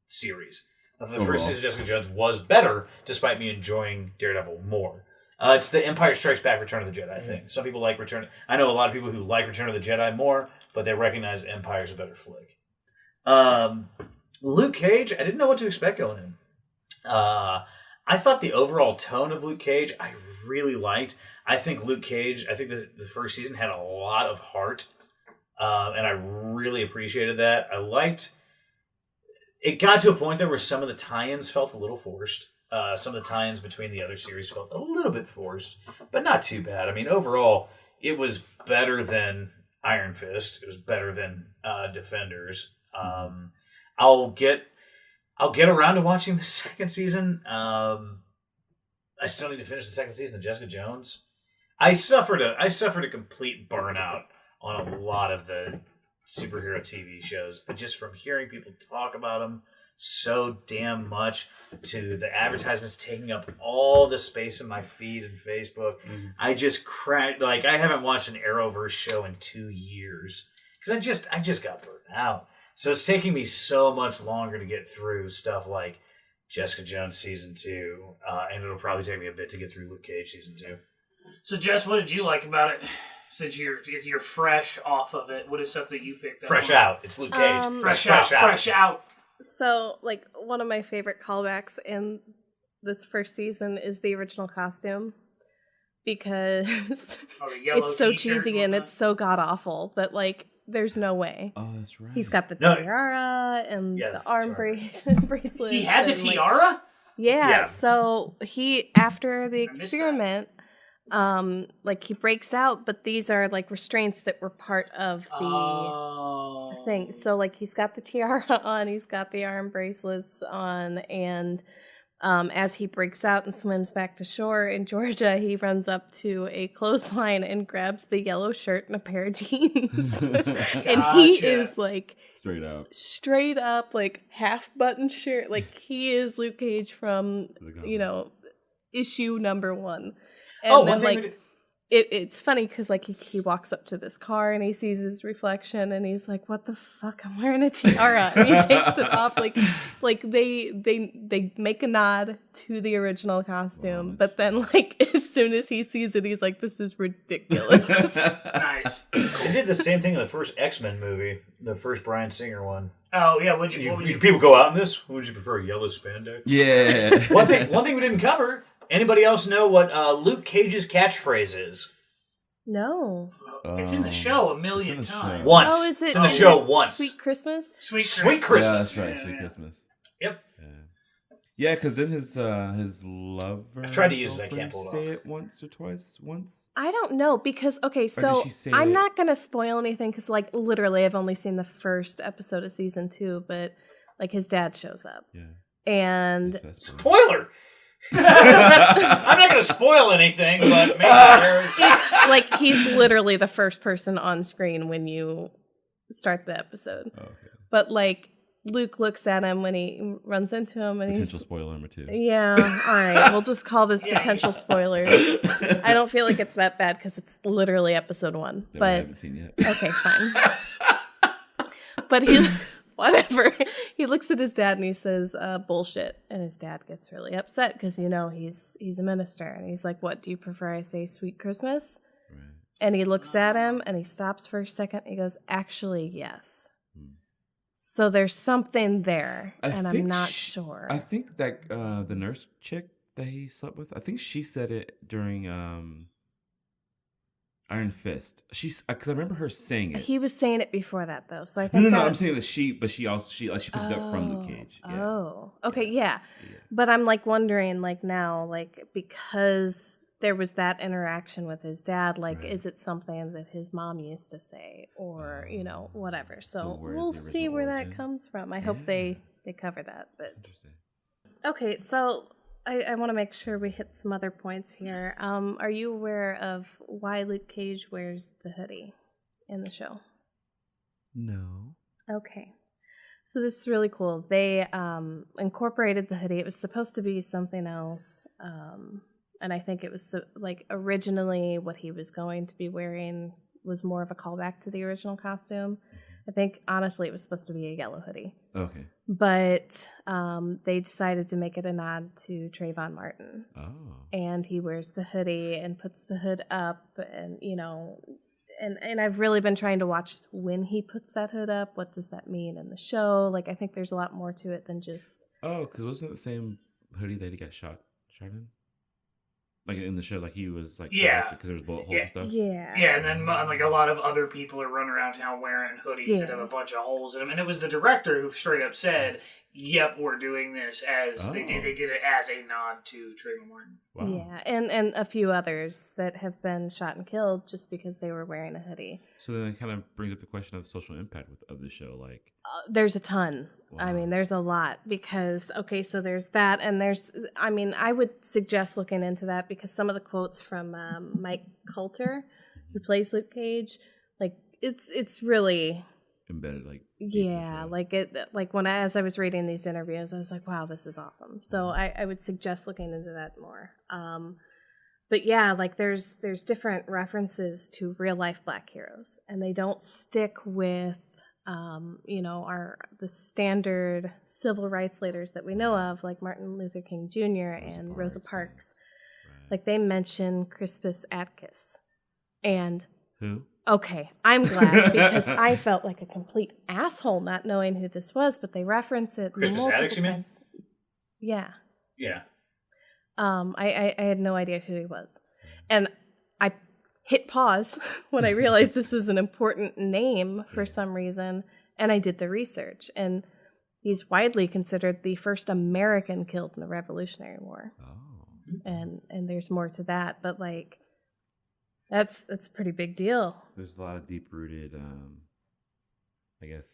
series. The first season of Jessica Jones was better, despite me enjoying Daredevil more. It's the Empire Strikes Back Return of the Jedi thing. Some people like Return. I know a lot of people who like Return of the Jedi more, but they recognize Empire's a better flick. Luke Cage, I didn't know what to expect going in. I thought the overall tone of Luke Cage I really liked. I think the first season had a lot of heart, and I really appreciated that. I liked. It got to a point there where some of the tie-ins felt a little forced. Some of the tie-ins between the other series felt a little bit forced, but not too bad. I mean, overall, it was better than Iron Fist. It was better than Defenders. I'll get around to watching the second season. I still need to finish the second season of Jessica Jones. I suffered a complete burnout on a lot of the superhero TV shows, but just from hearing people talk about them so damn much, to the advertisements taking up all the space in my feed and Facebook, I just cracked. I haven't watched an Arrowverse show in 2 years because I just got burnt out. So it's taking me so much longer to get through stuff like Jessica Jones season 2, and it'll probably take me a bit to get through Luke Cage season 2. So Jess, what did you like about it? Since you're fresh off of it, what is something you picked up? Fresh out. It's Luke Cage. Fresh out. So, one of my favorite callbacks in this first season is the original costume because it's so cheesy and it's so god-awful that, there's no way. Oh, that's right. He's got the tiara and the arm bracelet. He had the tiara? Yeah, so after the experiment, he breaks out, but these are, restraints that were part of the thing. So, he's got the tiara on, he's got the arm bracelets on, and as he breaks out and swims back to shore in Georgia, he runs up to a clothesline and grabs the yellow shirt and a pair of jeans. And he is, straight up, half-button shirt. He is Luke Cage from, issue number 1. And then, it's funny because, he walks up to this car and he sees his reflection and he's like, what the fuck? I'm wearing a tiara. And he takes it off. They make a nod to the original costume. But then, as soon as he sees it, he's like, this is ridiculous. Nice. They did the same thing in the first X-Men movie, the first Bryan Singer one. Oh, yeah. What would you people go out in this? Would you prefer yellow spandex? Yeah. One thing we didn't cover, Anybody else know what Luke Cage's catchphrase is? No. It's in the show a million it's in the times. show. Once. Oh, is it? It's in the show once. Sweet Christmas? Sweet Christmas. Yeah, that's right. Yeah, Sweet yeah. Christmas. Yep. Yeah, because then his lover. I've tried to use it, I can't pull it say off. it once or twice. Once. I don't know because did so she say I'm it? not gonna spoil anything because like literally I've only seen the first episode of season 2, but like his dad shows up Yeah. and Spoiler! I'm not going to spoil anything, but maybe it's like he's literally the first person on screen when you start the episode. Oh, okay. But like Luke looks at him when he runs into him and Potential spoiler number 2. yeah, all right, we'll just call this potential spoilers. I don't feel like it's that bad because it's literally episode 1. That we But haven't seen yet. okay, fine. But whatever. He looks at his dad and he says, bullshit. And his dad gets really upset because, he's a minister. And he's like, what, do you prefer I say Sweet Christmas? Right. And he looks at him and he stops for a second. He goes, actually, yes. So there's something there. And I'm not sure. I think that the nurse chick that he slept with, I think she said it during Iron Fist. Because I remember her saying it. He was saying it before that, though. So I think No. I'm saying that she picked it up from Luke Cage. Yeah. Oh, okay, yeah. But I'm like wondering, like now, like because there was that interaction with his dad, like Right. is it something that his mom used to say, or whatever. So where's we'll the see original where origin? that comes from. I hope they cover that. But That's interesting. okay, so I want to make sure we hit some other points here. Are you aware of why Luke Cage wears the hoodie in the show? No. Okay. So this is really cool. They incorporated the hoodie. It was supposed to be something else. And I think it was originally what he was going to be wearing was more of a callback to the original costume. I think, honestly, it was supposed to be a yellow hoodie. Okay. But they decided to make it a nod to Trayvon Martin. Oh. And he wears the hoodie and puts the hood up and, and I've really been trying to watch when he puts that hood up. What does that mean in the show? Like, I think there's a lot more to it than just... Oh, because wasn't it the same hoodie that he got shot in? Like in the show, like he was like shot because there was bullet holes and stuff? Yeah. Yeah, and then like a lot of other people are running around town wearing hoodies that have a bunch of holes in them. And it was the director who straight up said, yep, we're doing this as... They did it as a nod to Trayvon Martin. Wow. Yeah, and a few others that have been shot and killed just because they were wearing a hoodie. So then it kind of brings up the question of social impact of the show. Like, there's a ton. Wow. I mean, there's a lot because, so there's that. And I would suggest looking into that because some of the quotes from Mike Coulter, who plays Luke Cage, like it's really... embedded, like... Yeah, as I was reading these interviews, I was like, wow, this is awesome. So I would suggest looking into that more. But yeah, like there's different references to real life Black heroes, and they don't stick with the standard civil rights leaders that we know of, like Martin Luther King Jr. and Rosa Parks. Right. Like they mention Crispus Attucks, and Who? okay, I'm glad because I felt like a complete asshole not knowing who this was, but they reference it Crispus multiple Attucks, you mean? times. Yeah. Yeah. I had no idea who he was. And I hit pause when I realized this was an important name for some reason, and I did the research. And he's widely considered the first American killed in the Revolutionary War. Oh. And there's more to that, but like that's a pretty big deal. So there's a lot of deep-rooted, I guess,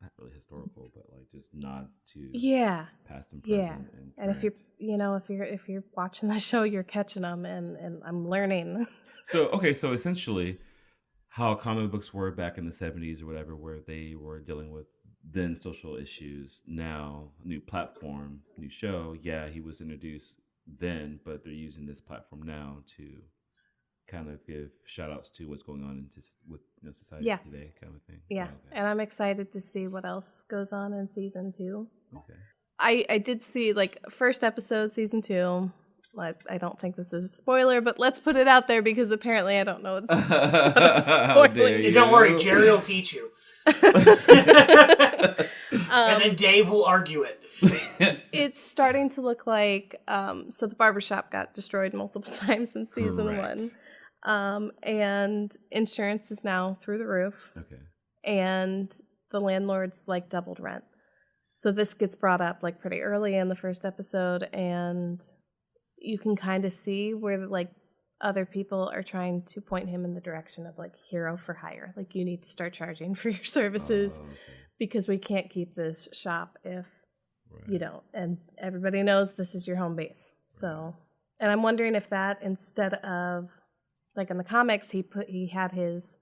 not really historical, but like just nods to past and present. Yeah. And if current. if you're watching the show, you're catching them, and I'm learning. So essentially, how comic books were back in the 70s or whatever, where they were dealing with then social issues. Now, new platform, new show. Yeah, he was introduced then, but they're using this platform now to kind of give shout outs to what's going on with society today, kind of thing. Yeah, okay. and I'm excited to see what else goes on in season 2. Okay. I did see first episode, season 2. I don't think this is a spoiler, but let's put it out there because apparently I don't know what I'm spoiling. Don't worry, Jerry will teach you. And then Dave will argue it. It's starting to look like, so the barbershop got destroyed multiple times in season 1. And insurance is now through the roof. Okay. And the landlord's like doubled rent. So this gets brought up like pretty early in the first episode, and you can kind of see where like other people are trying to point him in the direction of like hero for hire. Like, you need to start charging for your services because we can't keep this shop if you don't. And everybody knows this is your home base. So, and I'm wondering if that, instead of like in the comics, he had his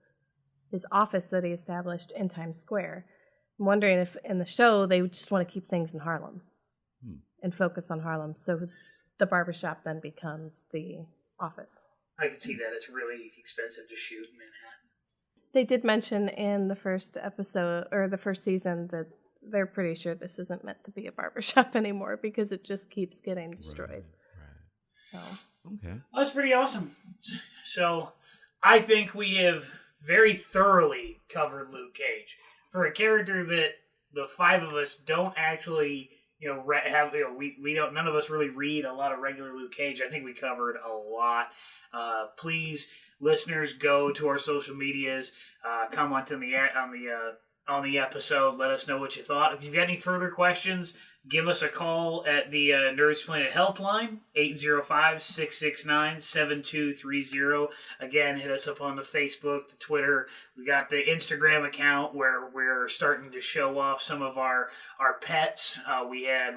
office that he established in Times Square. I'm wondering if in the show they just want to keep things in Harlem and focus on Harlem. So the barbershop then becomes the office. I can see that. It's really expensive to shoot in Manhattan. They did mention in the first episode, or the first season, that they're pretty sure this isn't meant to be a barbershop anymore because it just keeps getting destroyed. So okay, that's pretty awesome. So I think we have very thoroughly covered Luke Cage for a character that the 5 of us don't actually, have. We don't. None of us really read a lot of regular Luke Cage. I think we covered a lot. Please, listeners, go to our social medias, comment on the episode. Let us know what you thought. If you've got any further questions, give us a call at the Nerdsplain It helpline, 805-669-7230. Again, hit us up on the Facebook, the Twitter. We got the Instagram account where we're starting to show off some of our pets. We had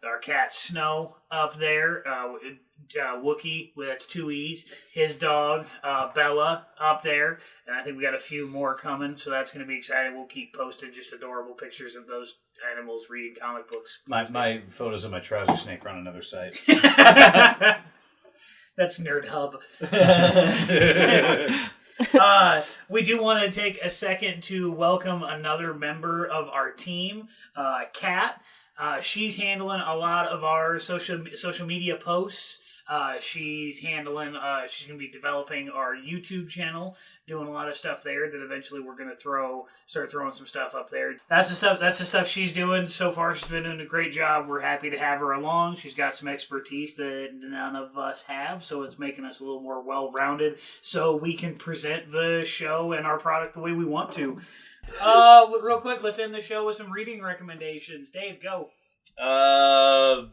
our cat Snow up there, Wookie, that's 2 E's, his dog Bella up there, and I think we got a few more coming, so that's going to be exciting. We'll keep posting just adorable pictures of those animals reading comic books. My photos of my trouser snake are on another site. That's Nerd Hub. We do want to take a second to welcome another member of our team, Kat. She's handling a lot of our social media posts. She's handling. She's going to be developing our YouTube channel, doing a lot of stuff there. That eventually we're going to start throwing some stuff up there. That's the stuff she's doing so far. She's been doing a great job. We're happy to have her along. She's got some expertise that none of us have, so it's making us a little more well-rounded, so we can present the show and our product the way we want to. Real quick, let's end the show with some reading recommendations. Dave, go.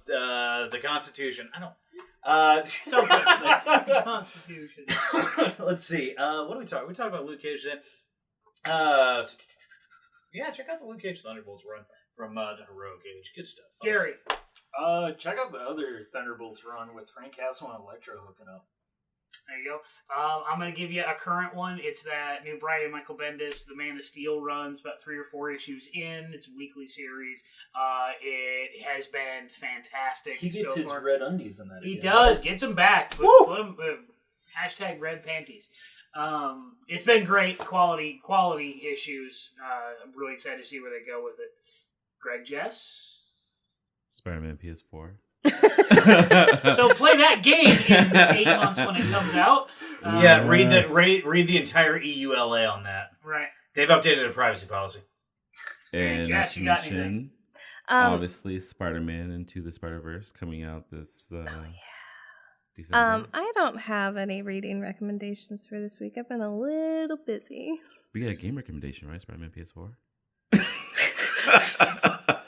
The Constitution. I don't. Something like the Constitution. Let's see. What do we talk? We talk about Luke Cage then. Yeah, check out the Luke Cage Thunderbolts run from the Heroic Age. Good stuff. Jerry. Check out the other Thunderbolts run with Frank Castle and Electro hooking up. There you go. I'm going to give you a current one. It's that new Brian Michael Bendis, The Man of Steel runs, about 3 or 4 issues in. It's a weekly series. It has been fantastic. He gets so his far. Red undies in that. He again. does. Gets them back. Put them, hashtag red panties. It's been great quality issues. I'm really excited to see where they go with it. Greg Jess? Spider-Man PS4. So play that game in 8 months when it comes out. Read the entire EULA on that. Right. They've updated their privacy policy. And Josh, you got anything? Obviously, Spider-Man Into the Spider-Verse coming out this December. I don't have any reading recommendations for this week. I've been a little busy. We got a game recommendation, right? Spider-Man PS4.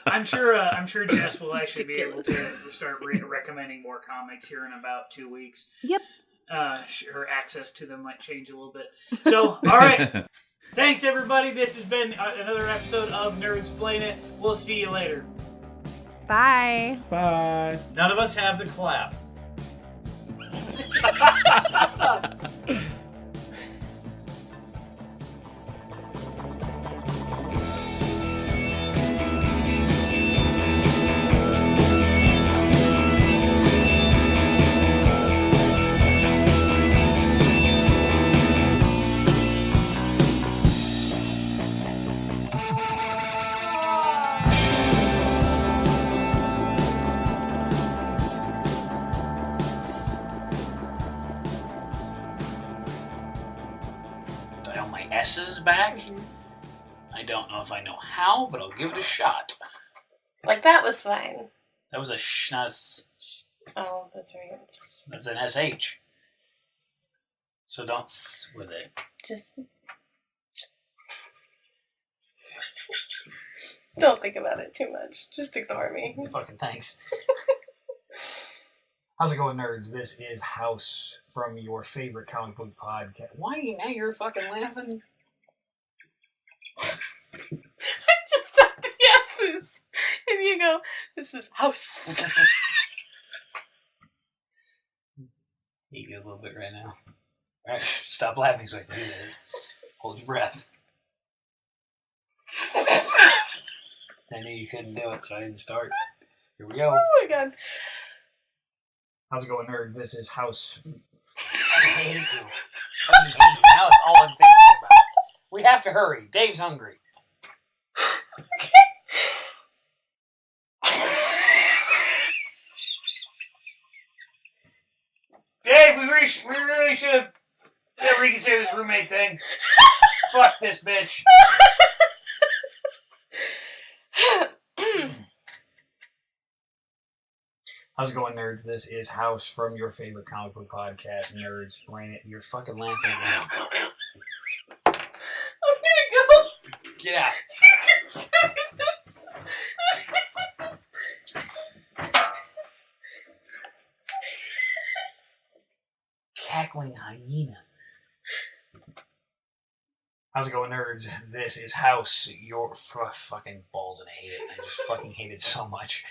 I'm sure Jess will actually be able to start recommending more comics here in about 2 weeks. Yep. Her access to them might change a little bit. So, all right. Thanks, everybody. This has been another episode of Nerdsplain It. We'll see you later. Bye. Bye. None of us have the clap. S's back. I don't know if I know how, but I'll give it a shot. Like, that was fine. That was a not a Oh, that's right. That's an SH. So don't with it. Just don't think about it too much. Just ignore me. Fucking thanks. How's it going, nerds? This is House from your favorite comic book podcast. Why now you're fucking laughing? I just said the S's, and you go, "This is House." You get a little bit right now. All right, stop laughing so I can do this. Hold your breath. I knew you couldn't do it, so I didn't start. Here we go. Oh my god. How's it going, nerds? This is House. I hate you. I hate you. Now it's all I'm thinking about. We have to hurry. Dave's hungry. Dave, we really should have reconsidered this roommate thing. Fuck this bitch. How's it going, nerds? This is House from your favorite comic book podcast, Nerdsplain It. You're fucking laughing now. I'm gonna go. Get out. You can try this. Cackling hyena. How's it going, nerds? This is House, your fucking balls, and I hate it. I just fucking hate it so much.